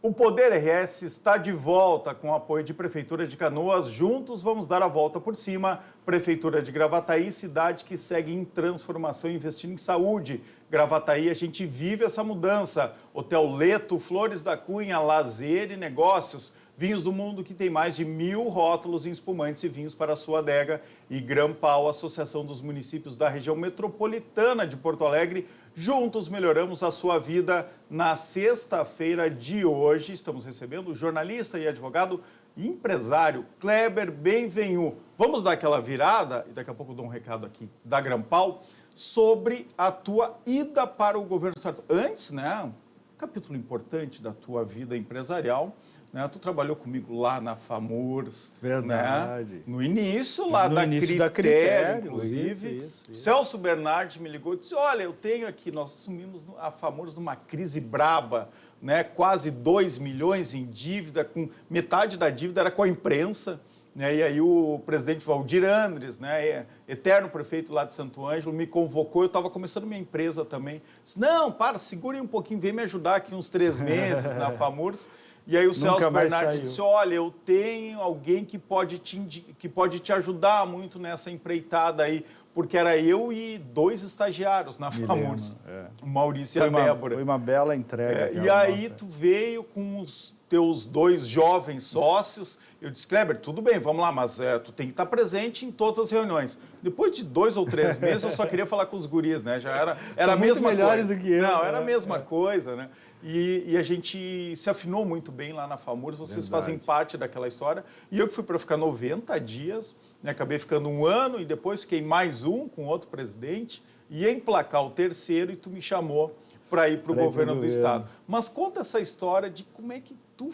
O Poder RS está de volta com o apoio de Prefeitura de Canoas. Juntos vamos dar a volta por cima. Prefeitura de Gravataí, cidade que segue em transformação e investindo em saúde. Gravataí, a gente vive essa mudança. Hotel Leto, Flores da Cunha, lazer e negócios. Vinhos do Mundo, que tem mais de 1000 rótulos em espumantes e vinhos para a sua adega. E Grampal, Associação dos Municípios da Região Metropolitana de Porto Alegre. Juntos melhoramos a sua vida. Na sexta-feira de hoje, estamos recebendo o jornalista e advogado e empresário Kleber Benvenu. Vamos dar aquela virada, e daqui a pouco eu dou um recado aqui da Grampal, sobre a tua ida para o governo do Estado. Antes, né, um capítulo importante da tua vida empresarial, né? Tu trabalhou comigo lá na FAMURS, verdade, né? No início lá no da início Critério, inclusive. Isso. Celso Bernardi me ligou e disse, olha, eu tenho aqui, nós assumimos a FAMURS numa crise braba, né? Quase 2 milhões em dívida, com metade da dívida era com a imprensa, né? E aí o presidente Valdir Andres, né, eterno prefeito lá de Santo Ângelo, me convocou, eu estava começando minha empresa também. Disse, não, segurem um pouquinho, vem me ajudar aqui uns 3 meses na FAMURS. E aí o Celso Bernardi disse, olha, eu tenho alguém que pode te ajudar muito nessa empreitada aí, porque era eu e 2 estagiários na FAMURS, o Maurício e a Débora. Foi uma bela entrega. E aí tu veio com os teus 2 jovens sócios, eu disse, Kleber, tudo bem, vamos lá, mas tu tem que estar presente em todas as reuniões. Depois de 2 ou 3 meses, eu só queria falar com os guris, né? Já era a mesma coisa. Melhores do que eu. Não, era a mesma coisa, né? E a gente se afinou muito bem lá na FAMURS, vocês fazem parte daquela história. E eu que fui para ficar 90 dias, né, acabei ficando 1 ano e depois fiquei mais com outro presidente, ia emplacar o 3º e tu me chamou para ir para o governo do Estado. Mas conta essa história de como é que tu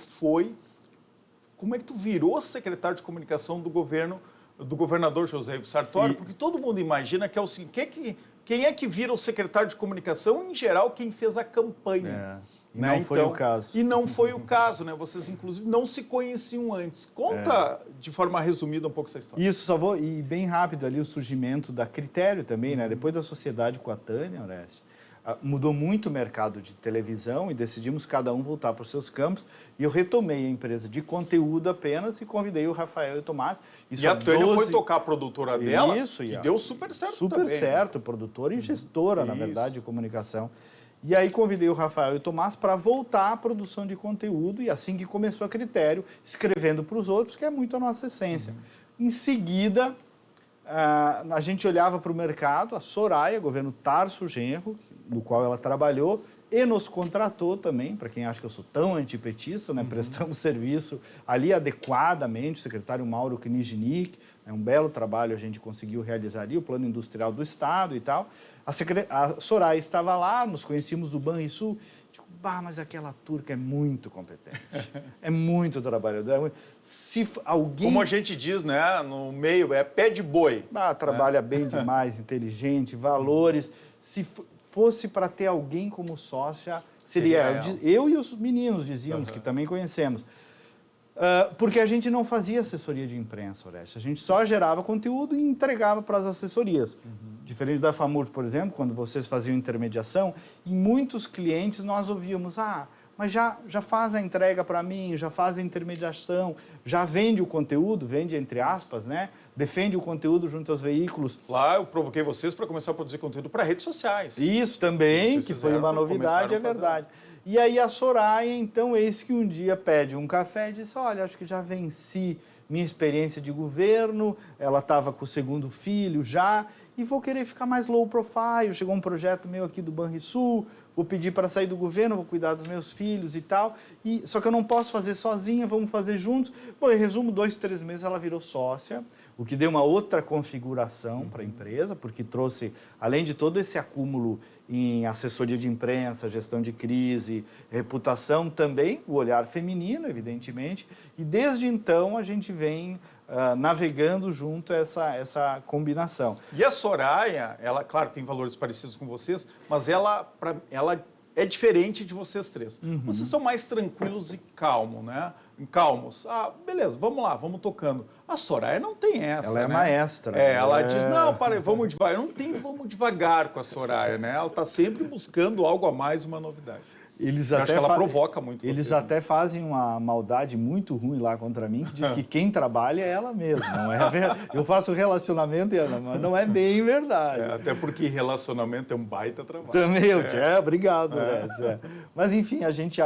virou secretário de comunicação do governador José Ivo Sartori, porque todo mundo imagina que é o seguinte, quem é que vira o secretário de comunicação? Em geral, quem fez a campanha. E não foi o caso. E não foi o caso, né? Vocês, inclusive, não se conheciam antes. Conta, de forma resumida, um pouco essa história. Isso, só vou... E bem rápido ali o surgimento da Critério também, né? Depois da sociedade com a Tânia, Orestes, mudou muito o mercado de televisão e decidimos cada um voltar para os seus campos. E eu retomei a empresa de conteúdo apenas e convidei o Rafael e o Tomás. E a Tânia foi tocar a produtora dela e deu super certo também. Super certo, produtora e gestora, na verdade, de comunicação. E aí convidei o Rafael e o Tomás para voltar à produção de conteúdo e assim que começou a Critério, escrevendo para os outros, que é muito a nossa essência. Em seguida, a gente olhava para o mercado, a Soraya, governo Tarso Genro, no qual ela trabalhou, e nos contratou também, para quem acha que eu sou tão antipetista, né? Prestamos serviço ali adequadamente, o secretário Mauro Kniznik, né? Um belo trabalho a gente conseguiu realizar ali, o plano industrial do Estado e tal. A Soraya estava lá, nos conhecíamos do Banrisul. Digo, mas aquela turca é muito competente, é muito trabalhadora. Se alguém... Como a gente diz, né, no meio, é pé de boi. Trabalha bem demais, inteligente, valores. Se fosse para ter alguém como sócia, seria eu e os meninos dizíamos, que também conhecemos. Porque a gente não fazia assessoria de imprensa, Orestes. A gente só gerava conteúdo e entregava para as assessorias. Diferente da FAMURT, por exemplo, quando vocês faziam intermediação, em muitos clientes nós ouvíamos, mas já faz a entrega para mim, já faz a intermediação, já vende o conteúdo, vende entre aspas, né? Defende o conteúdo junto aos veículos. Lá eu provoquei vocês para começar a produzir conteúdo para redes sociais. Isso também, que foi uma novidade, é verdade. E aí a Soraya, então, eis que um dia pede um café e diz, olha, acho que já venci minha experiência de governo, ela estava com o segundo filho já, e vou querer ficar mais low profile, chegou um projeto meu aqui do Banrisul, vou pedir para sair do governo, vou cuidar dos meus filhos e tal, só que eu não posso fazer sozinha, vamos fazer juntos. Bom, em resumo, 2, 3 meses ela virou sócia, o que deu uma outra configuração para a empresa, porque trouxe, além de todo esse acúmulo em assessoria de imprensa, gestão de crise, reputação, também o olhar feminino, evidentemente, e desde então a gente vem navegando junto a essa combinação. E a Soraya, ela, claro, tem valores parecidos com vocês, mas ela é diferente de vocês três. Vocês são mais tranquilos e calmos, né? Calmos. Beleza, vamos lá, vamos tocando. A Soraya não tem essa, ela é né? maestra. Ela diz, não, vamos devagar. Não tem vamos devagar com a Soraya, né? Ela está sempre buscando algo a mais, uma novidade. Eu acho que ela provoca muito vocês. Eles até fazem uma maldade muito ruim lá contra mim, que diz que quem trabalha é ela mesma. Não é eu faço relacionamento e ela, mas não é bem verdade. Até porque relacionamento é um baita trabalho. Também, obrigado. Mas, enfim, a gente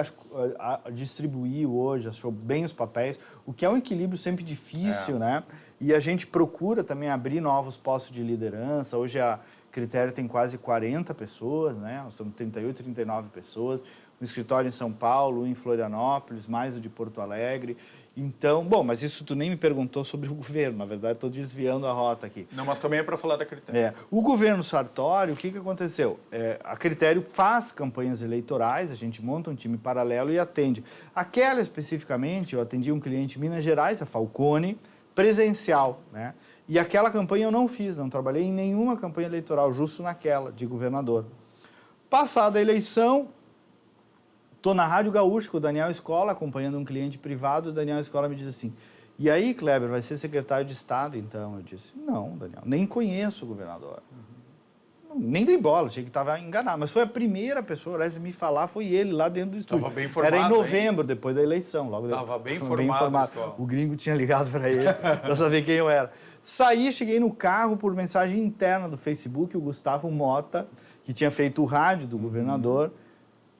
distribuiu hoje, achou bem os papéis, o que é um equilíbrio sempre difícil, né? E a gente procura também abrir novos postos de liderança. Hoje a Critério tem quase 40 pessoas, né? Nós somos 38, 39 pessoas. Um escritório em São Paulo, em Florianópolis, mais o de Porto Alegre. Então, mas isso tu nem me perguntou sobre o governo, na verdade estou desviando a rota aqui. Não, mas também é para falar da Critério. O governo Sartori, o que aconteceu? A Critério faz campanhas eleitorais, a gente monta um time paralelo e atende. Aquela especificamente, eu atendi um cliente em Minas Gerais, a Falcone, presencial, né? E aquela campanha eu não fiz, não trabalhei em nenhuma campanha eleitoral, justo naquela, de governador. Passada a eleição, estou na Rádio Gaúcha com o Daniel Escola, acompanhando um cliente privado, o Daniel Escola me diz assim, e aí, Kleber, vai ser secretário de Estado, então? Eu disse, não, Daniel, nem conheço o governador. Nem dei bola, achei que estava enganado, mas foi a primeira pessoa a me falar, foi ele lá dentro do estúdio. Estava bem informado. Era em novembro, depois da eleição. Estava bem informado. O gringo tinha ligado para ele, para saber quem eu era. Saí, cheguei no carro por mensagem interna do Facebook, o Gustavo Mota, que tinha feito o rádio do governador,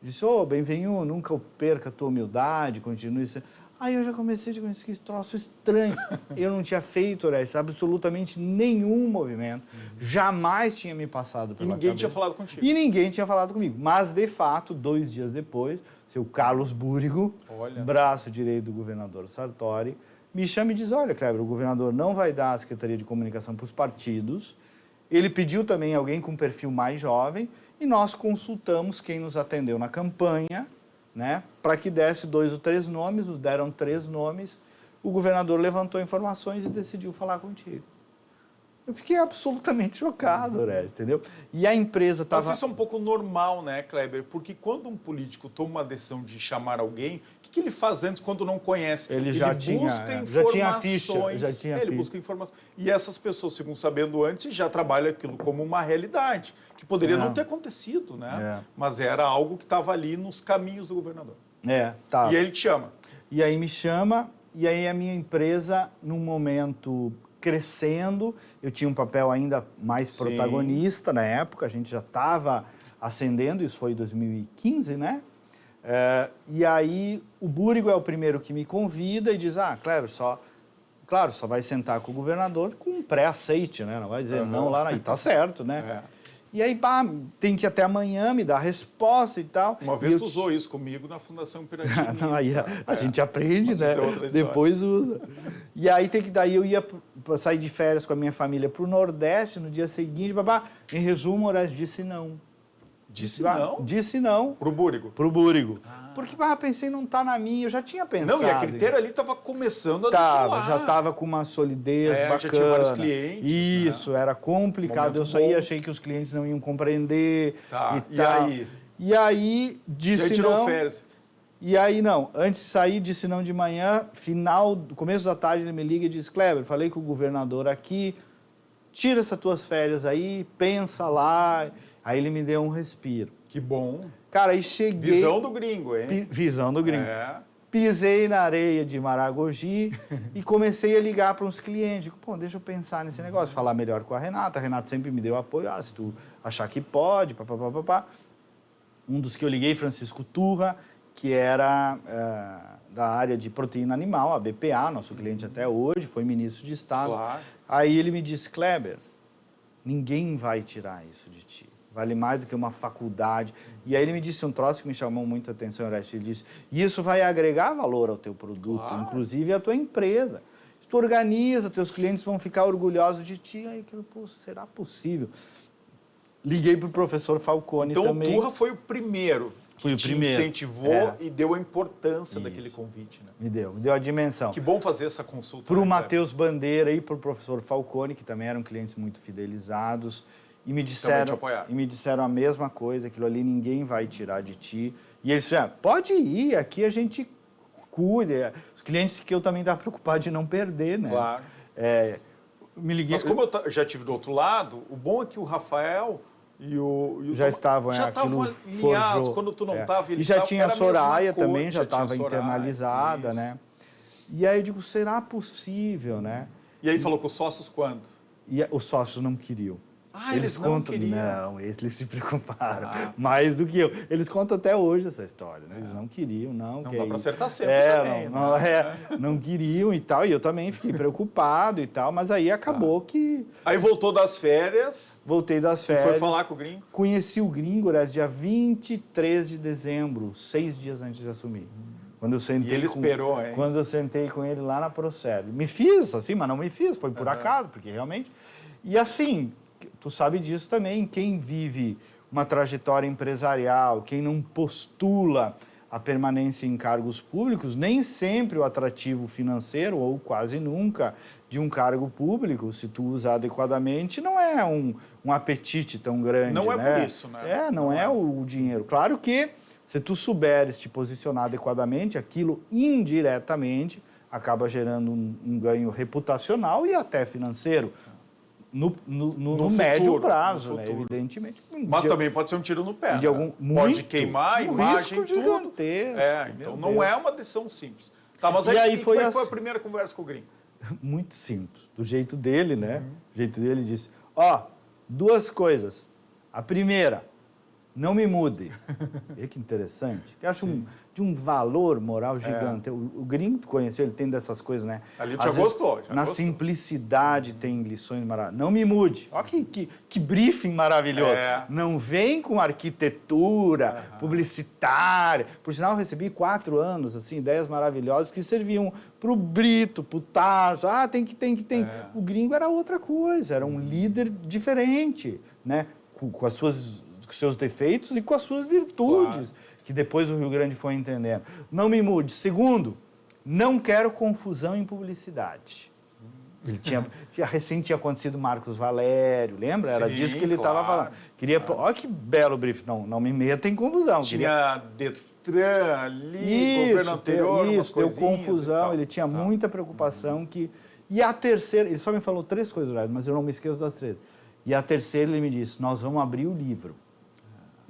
disse, bem-vindo, nunca perca a tua humildade, continue sendo... Aí eu já comecei a conhecer esse troço estranho. Eu não tinha feito, Orestes, absolutamente nenhum movimento. Jamais tinha me passado pela cabeça. E ninguém tinha falado contigo. E ninguém tinha falado comigo. Mas, de fato, 2 dias depois, seu Carlos Búrigo, braço direito do governador Sartori, me chama e diz, olha, Kleber, o governador não vai dar a Secretaria de Comunicação para os partidos. Ele pediu também alguém com um perfil mais jovem e nós consultamos quem nos atendeu na campanha, né, para que desse 2 ou 3 nomes, nos deram 3 nomes, o governador levantou informações e decidiu falar contigo. Eu fiquei absolutamente chocado, né, entendeu? E a empresa estava... Mas isso é um pouco normal, né, Kleber? Porque quando um político toma uma decisão de chamar alguém, o que ele faz antes quando não conhece? Ele busca informações. Já tinha ele busca informações. E essas pessoas ficam sabendo antes e já trabalham aquilo como uma realidade, que poderia não ter acontecido, né? Mas era algo que estava ali nos caminhos do governador. Tá. E ele te chama. E aí me chama, e aí a minha empresa, num momento crescendo, eu tinha um papel ainda mais protagonista na época, a gente já estava ascendendo, isso foi em 2015, né? E aí o Búrigo é o primeiro que me convida e diz, Kleber, só vai sentar com o governador com um pré-aceite, né? Não vai dizer não lá, e tá certo, né? E aí, pá, tem que ir até amanhã me dar a resposta e tal. Uma vez tu usou isso comigo na Fundação Piratini. Não, aí a gente aprende, né? Isso é outra história. Depois usa. E aí daí eu ia sair de férias com a minha família para o Nordeste no dia seguinte, babá. Em resumo, Horácio disse não. Disse não? Disse não. Pro Búrigo? Pro Búrigo. Porque, pensei, não tá na minha, eu já tinha pensado. Não, e a Criteiro ali estava começando a decolar. Já estava com uma solidez bacana. Já tinha vários clientes. Isso, era complicado. Eu saí, achei que os clientes não iam compreender. Tá, e aí? E aí, disse não. Tirou férias. E aí, não, antes de sair, disse não de manhã, começo da tarde, ele me liga e diz, Kleber, falei com o governador aqui, tira essas tuas férias aí, pensa lá. Aí ele me deu um respiro. Que bom. Cara, aí cheguei... Visão do gringo, hein? Visão do gringo. Pisei na areia de Maragogi e comecei a ligar para uns clientes. Pô, deixa eu pensar nesse negócio, falar melhor com a Renata. A Renata sempre me deu apoio. Se tu achar que pode, papapá. Um dos que eu liguei, Francisco Turra, que era da área de proteína animal, a BPA, nosso cliente até hoje, foi ministro de Estado. Claro. Aí ele me disse, Kleber, ninguém vai tirar isso de ti. Vale mais do que uma faculdade. E aí ele me disse um troço que me chamou muito a atenção, Horácio. Ele disse, isso vai agregar valor ao teu produto, inclusive à tua empresa. Se tu organiza, teus clientes vão ficar orgulhosos de ti. Aí aquilo, pô, será possível? Liguei para o professor Falcone também. Então o Turra foi o primeiro que te incentivou e deu a importância daquele convite. Né? Me deu a dimensão. Que bom fazer essa consulta. Para o Matheus Bandeira e para o professor Falcone, que também eram clientes muito fidelizados. E me disseram a mesma coisa, aquilo ali ninguém vai tirar de ti. E eles disseram, pode ir, aqui a gente cuida. Os clientes que eu também estava preocupado de não perder, né? Claro. Me liguei... Mas como eu já estive do outro lado, o bom é que o Rafael e o já estavam alinhados, quando tu não estava. E já tinha a Soraya também, já estava internalizada, isso. Né? E aí eu digo, será possível, né? E aí falou com os sócios quando? E os sócios não queriam. Eles não queriam? Não, eles se preocuparam mais do que eu. Eles contam até hoje essa história, né? Eles não queriam, não. Não dá para acertar sempre também. Não queriam e tal, e eu também fiquei preocupado e tal, mas aí acabou que... Aí voltou das férias. Voltei das férias. Foi falar com o gringo? Conheci o gringo, dia 23 de dezembro, 6 dias antes de assumir. Quando eu sentei e ele esperou, hein? Quando eu sentei com ele lá na Procélio. Me fiz, assim, mas não me fiz, foi por acaso, porque realmente... E assim... Tu sabe disso também, quem vive uma trajetória empresarial, quem não postula a permanência em cargos públicos, nem sempre o atrativo financeiro, ou quase nunca, de um cargo público, se tu usar adequadamente, não é um apetite tão grande. Não né? É por isso, né? Não é o dinheiro. Claro que, se tu souberes te posicionar adequadamente, aquilo indiretamente acaba gerando um ganho reputacional e até financeiro. No médio prazo, né? Evidentemente. Mas também pode ser um tiro no pé. Pode queimar a imagem, tudo. Então não é uma decisão simples. Tá, mas aí foi a primeira conversa com o gringo? Muito simples. Do jeito dele, né? Do jeito dele, disse, duas coisas. A primeira, não me mude. Olha que interessante. Eu acho de um valor moral gigante. O gringo que tu conheceu, ele tem dessas coisas, né? Ali já gostou. Na simplicidade tem lições maravilhosas. Não me mude. Olha que briefing maravilhoso. Não vem com arquitetura publicitária. Por sinal, eu recebi 4 anos, assim, ideias maravilhosas que serviam para o Brito, para o Tarso. Tem que. O gringo era outra coisa, era um líder diferente, né? Com os seus defeitos e com as suas virtudes, que depois o Rio Grande foi entendendo. Não me mude. Segundo, não quero confusão em publicidade. Ele recém tinha acontecido Marcos Valério, lembra? Era disso que ele estava falando. Olha que belo brief. Não me meta em confusão. Tinha Detran ali, governo anterior, isso, deu confusão. Ele tinha muita preocupação que... E a terceira, ele só me falou 3 coisas, mas eu não me esqueço das 3. E a terceira, ele me disse, nós vamos abrir o livro.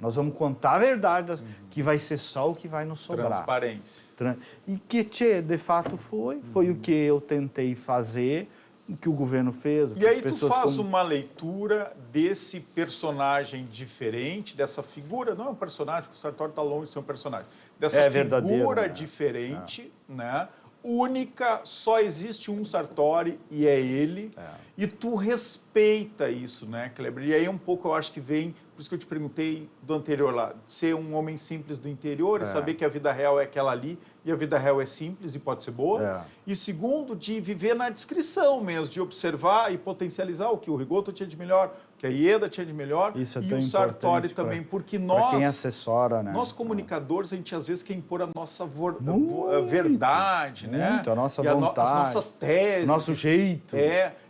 Nós vamos contar a verdade, que vai ser só o que vai nos sobrar. Transparência. E que, de fato, foi o que eu tentei fazer, o que o governo fez. E aí tu faz uma leitura desse personagem diferente, dessa figura, não é um personagem, porque o Sartori está longe de ser um personagem, dessa figura diferente, né? única, só existe um Sartori e é ele. E tu respeita isso, né, Kleber? E aí um pouco eu acho que vem, por isso que eu te perguntei do anterior lá, de ser um homem simples do interior e saber que a vida real é aquela ali e a vida real é simples e pode ser boa. E segundo, de viver na descrição mesmo, de observar e potencializar o que o Rigoto tinha de melhor, o que a Ieda tinha de melhor isso é e tão o Sartori também, porque nós, quem assessora, né? Nós comunicadores, a gente às vezes quer impor a nossa verdade, né? A nossa e vontade, as nossas teses. Nosso jeito.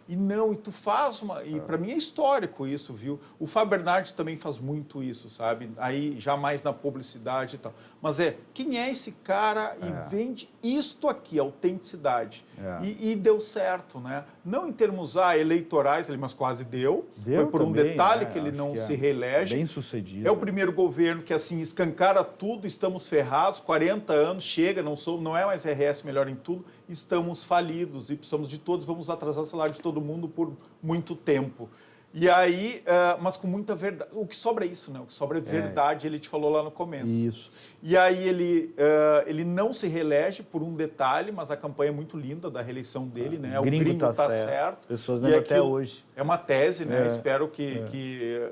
E não, e tu faz uma... E para mim é histórico isso, viu? O Fábio Bernardi também faz muito isso, sabe? Aí, jamais na publicidade e tal. Mas quem é esse cara e vende isto aqui, autenticidade. E deu certo, né? Não em termos eleitorais, mas quase deu. Foi por um detalhe que ele não se reelege. Bem sucedido. É o primeiro governo que, assim, escancara tudo, estamos ferrados, 40 anos, chega, não é mais RS melhor em tudo, estamos falidos e precisamos de todos, vamos atrasar o salário de todo mundo por muito tempo. E aí, mas com muita verdade. O que sobra é isso, né? O que sobra é verdade, ele te falou lá no começo. Isso. E aí ele não se reelege por um detalhe, mas a campanha é muito linda da reeleição dele, né? O gringo tá certo. Pessoas lembram até hoje. É uma tese, né? Espero que...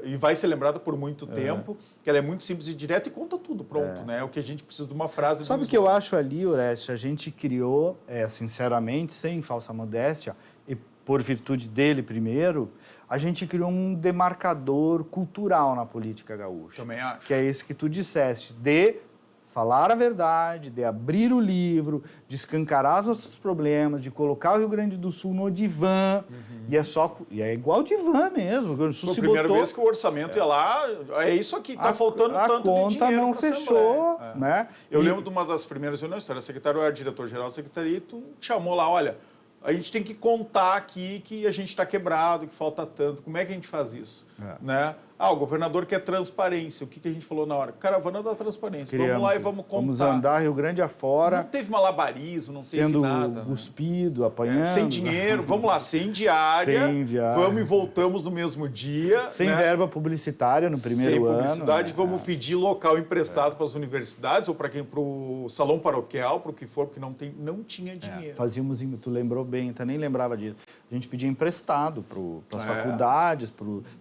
E vai ser lembrada por muito tempo, que ela é muito simples e direta e conta tudo, pronto, né? É o que a gente precisa de uma frase. Sabe o que eu acho ali, Orestes? A gente criou, sinceramente, sem falsa modéstia, e por virtude dele primeiro, a gente criou um demarcador cultural na política gaúcha. Também acho. Que é esse que tu disseste, de falar a verdade, de abrir o livro, de escancarar os nossos problemas, de colocar o Rio Grande do Sul no divã. E é igual divã mesmo. Foi a primeira vez que o orçamento ia lá, é isso aqui, está faltando tanto de dinheiro. A conta não fechou, né? Eu lembro de uma das primeiras reuniões, o secretário era diretor-geral da secretaria, e tu chamou lá, olha, a gente tem que contar aqui que a gente está quebrado, que falta tanto. Como é que a gente faz isso? Né? O governador quer transparência. O que a gente falou na hora? Caravana da transparência. Vamos lá e vamos contar. Vamos andar Rio Grande afora. Não teve malabarismo, não teve nada. Sendo cuspido, apanhando. Sem dinheiro, vamos lá, sem diária. Vamos e voltamos no mesmo dia. Sem verba publicitária no primeiro ano. Sem publicidade, vamos pedir local emprestado para as universidades ou para o salão paroquial, para o que for, porque não tinha dinheiro. Fazíamos, tu lembrou bem, nem lembrava disso. A gente pedia emprestado para as faculdades,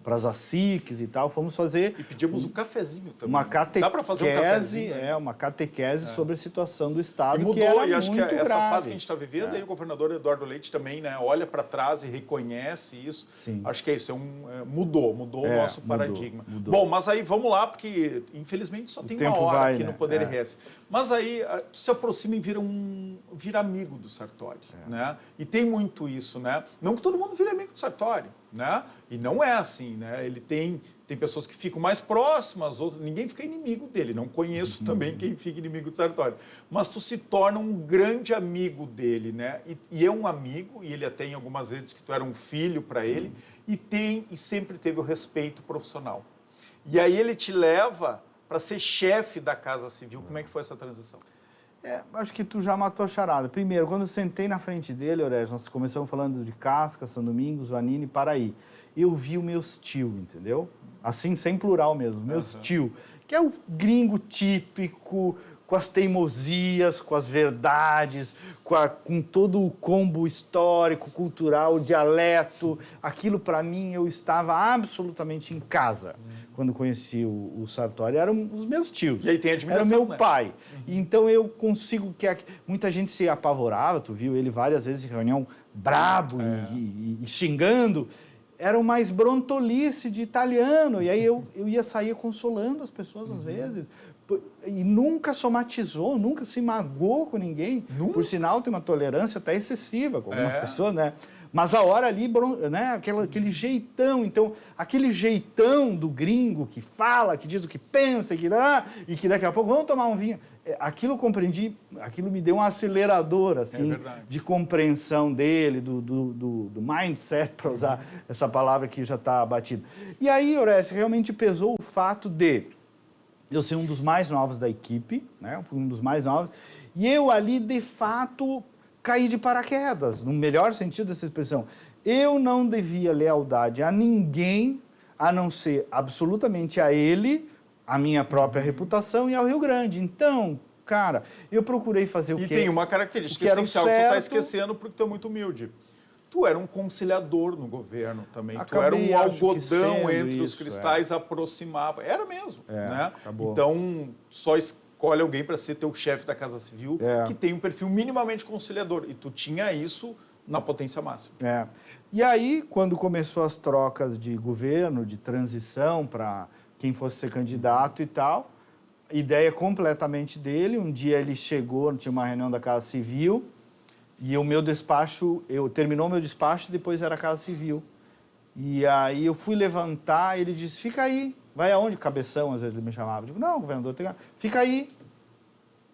para as ASICs e tal, fomos fazer... E pedimos um cafezinho também. Uma catequese, dá para fazer um cafezinho? Uma catequese sobre a situação do Estado, e mudou, que era e acho que essa grave. fase que a gente está vivendo, aí o governador Eduardo Leite também, né, olha para trás e reconhece isso. Sim. Acho que é isso, mudou o nosso paradigma. Mudou. Bom, mas aí vamos lá, porque infelizmente só tem uma hora aqui no Poder RS. Mas aí tu se aproxima e vira amigo do Sartori, né? E tem muito isso, né? Não que todo mundo vire amigo do Sartori, né? E não é assim, né? Ele tem pessoas que ficam mais próximas, outras, ninguém fica inimigo dele. Não conheço também quem fica inimigo do Sartori. Mas tu se torna um grande amigo dele, né? E é um amigo, e ele até em algumas vezes que tu era um filho para ele, e sempre teve o respeito profissional. E aí ele te leva para ser chefe da Casa Civil. Como é que foi essa transição? Acho que tu já matou a charada. Primeiro, quando eu sentei na frente dele, Orestes, nós começamos falando de Casca, São Domingos, Vanini e Paraí. Eu vi os meus tio, entendeu? Assim, sem plural mesmo, meus tio, que é o gringo típico, com as teimosias, com as verdades, com todo o combo histórico, cultural, dialeto. Aquilo, para mim, eu estava absolutamente em casa quando conheci o Sartori. Eram os meus tios. E aí tem admiração, era o meu pai. Então, eu consigo... Muita gente se apavorava, tu viu ele várias vezes em reunião brabo e xingando. Era o mais brontolice de italiano. E aí eu ia sair consolando as pessoas às vezes. E nunca somatizou, nunca se magoou com ninguém. Por sinal, tem uma tolerância até excessiva com algumas pessoas, né? Mas a hora ali, né, aquele jeitão. Então, aquele jeitão do gringo que fala, que diz o que pensa, e que daqui a pouco, vamos tomar um vinho. Aquilo eu compreendi, aquilo me deu um acelerador, assim, de compreensão dele, do mindset, para usar essa palavra que já está batida. E aí, Orestes, realmente pesou o fato de eu ser um dos mais novos da equipe, né? Eu fui um dos mais novos, e eu ali, de fato, caí de paraquedas, no melhor sentido dessa expressão. Eu não devia lealdade a ninguém, a não ser absolutamente a ele, a minha própria reputação e ao Rio Grande. Então, cara, eu procurei fazer o quê? E tem uma característica essencial que tu tá esquecendo porque tu é muito humilde. Tu era um conciliador no governo também. Tu era um algodão entre os cristais, aproximava. Era mesmo, né? Acabou. Então, só escolhe alguém para ser teu chefe da Casa Civil que tem um perfil minimamente conciliador. E tu tinha isso na potência máxima. E aí, quando começou as trocas de governo, de transição para quem fosse ser candidato e tal, ideia completamente dele. Um dia ele chegou, tinha uma reunião da Casa Civil, e o meu despacho, terminou meu despacho e depois era a Casa Civil. E aí eu fui levantar, ele disse, fica aí. Vai aonde? Cabeção, às vezes ele me chamava. Eu digo, não, governador, fica aí.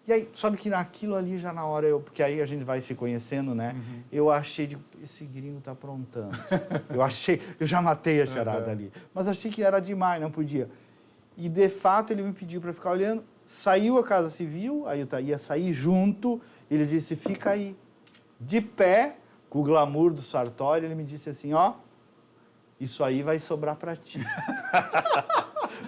E aí, sabe que naquilo ali, já na hora, porque aí a gente vai se conhecendo, né? Eu achei, esse gringo tá aprontando. Eu já matei a charada ali. Mas achei que era demais, não podia. E, de fato, ele me pediu para ficar olhando. Saiu a Casa Civil, aí eu ia sair junto. Ele disse, fica aí. De pé, com o glamour do Sartori, ele me disse assim, ó, isso aí vai sobrar para ti.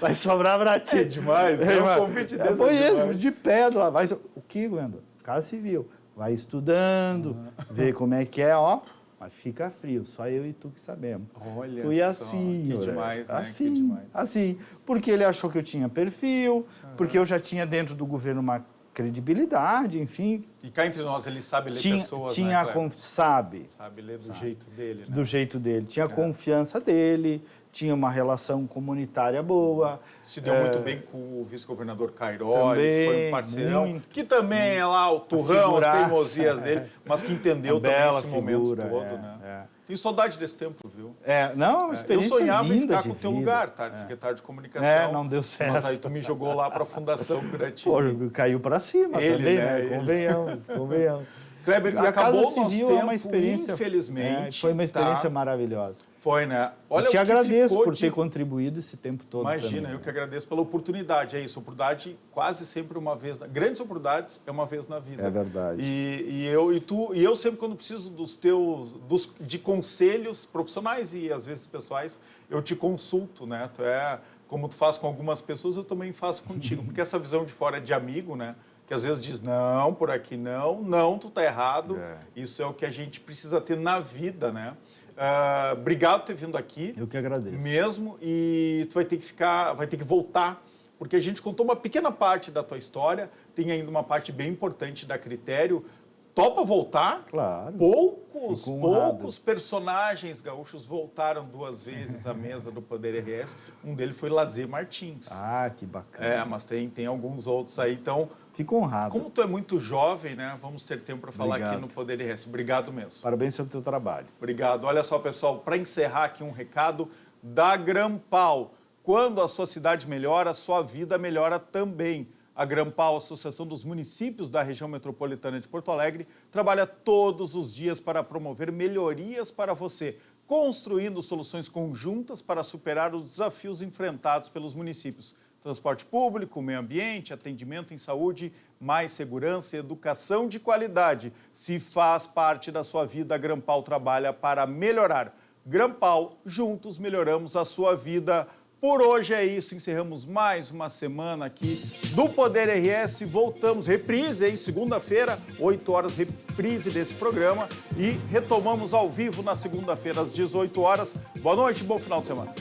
Vai sobrar para ti. É demais, né? Um convite desse. Foi isso, de pé. Lá. O que, Gwendolyn? Casa Civil. Vai estudando, vê como é que é, ó. Mas fica frio, só eu e tu que sabemos. Olha Fui só, assim, que demais, né? Assim, que demais. assim. Porque ele achou que eu tinha perfil, porque eu já tinha dentro do governo uma credibilidade, enfim. E cá entre nós, ele sabe ler pessoas, tinha né, sabe ler do jeito dele, né? Do jeito dele. Tinha confiança dele, tinha uma relação comunitária boa. Se deu muito bem com o vice-governador Cairoli, que foi um parceirão, que também é lá o turrão, as teimosias dele, mas que entendeu também esse momento todo, né? Tenho saudade desse tempo, viu? Não, uma experiência linda. Eu sonhava em ficar com o teu vida. lugar, tá? De secretário de comunicação. Não deu certo. Mas aí tu me jogou lá para a Fundação Piratini. Pô, caiu para cima ele, também, né? Convenhamos. Kleber, e a acabou Casa Civil é uma experiência, infelizmente. Foi uma experiência maravilhosa. Foi, né? Olha, eu te agradeço por ter contribuído esse tempo todo. Imagina, também. Eu que agradeço pela oportunidade. É isso, oportunidade quase sempre uma vez. Grandes oportunidades é uma vez na vida. É verdade. E eu sempre, quando preciso de conselhos profissionais e às vezes pessoais, eu te consulto, né? Como tu faz com algumas pessoas, eu também faço contigo. Porque essa visão de fora é de amigo, né? Que às vezes diz, não, por aqui não, tu tá errado. Isso é o que a gente precisa ter na vida, né? Obrigado por ter vindo aqui. Eu que agradeço. Mesmo, e tu vai ter que voltar, porque a gente contou uma pequena parte da tua história, tem ainda uma parte bem importante da Critério. Topa voltar? Claro. Poucos personagens gaúchos voltaram 2 vezes à mesa do Poder RS. Um deles foi Lazer Martins. Ah, que bacana. Mas tem alguns outros aí, então... Fico honrado. Como tu é muito jovem, né? Vamos ter tempo para falar aqui no Poder RS. Obrigado mesmo. Parabéns pelo teu trabalho. Obrigado. Olha só, pessoal, para encerrar aqui um recado da Grampal. Quando a sua cidade melhora, a sua vida melhora também. A Grampal, Associação dos Municípios da Região Metropolitana de Porto Alegre, trabalha todos os dias para promover melhorias para você, construindo soluções conjuntas para superar os desafios enfrentados pelos municípios. Transporte público, meio ambiente, atendimento em saúde, mais segurança e educação de qualidade. Se faz parte da sua vida, a Grampal trabalha para melhorar. Grampal, juntos melhoramos a sua vida. Por hoje é isso, encerramos mais uma semana aqui do Poder RS. Voltamos, reprise, hein? Segunda-feira, 8 horas, reprise desse programa. E retomamos ao vivo na segunda-feira, às 18 horas. Boa noite, bom final de semana.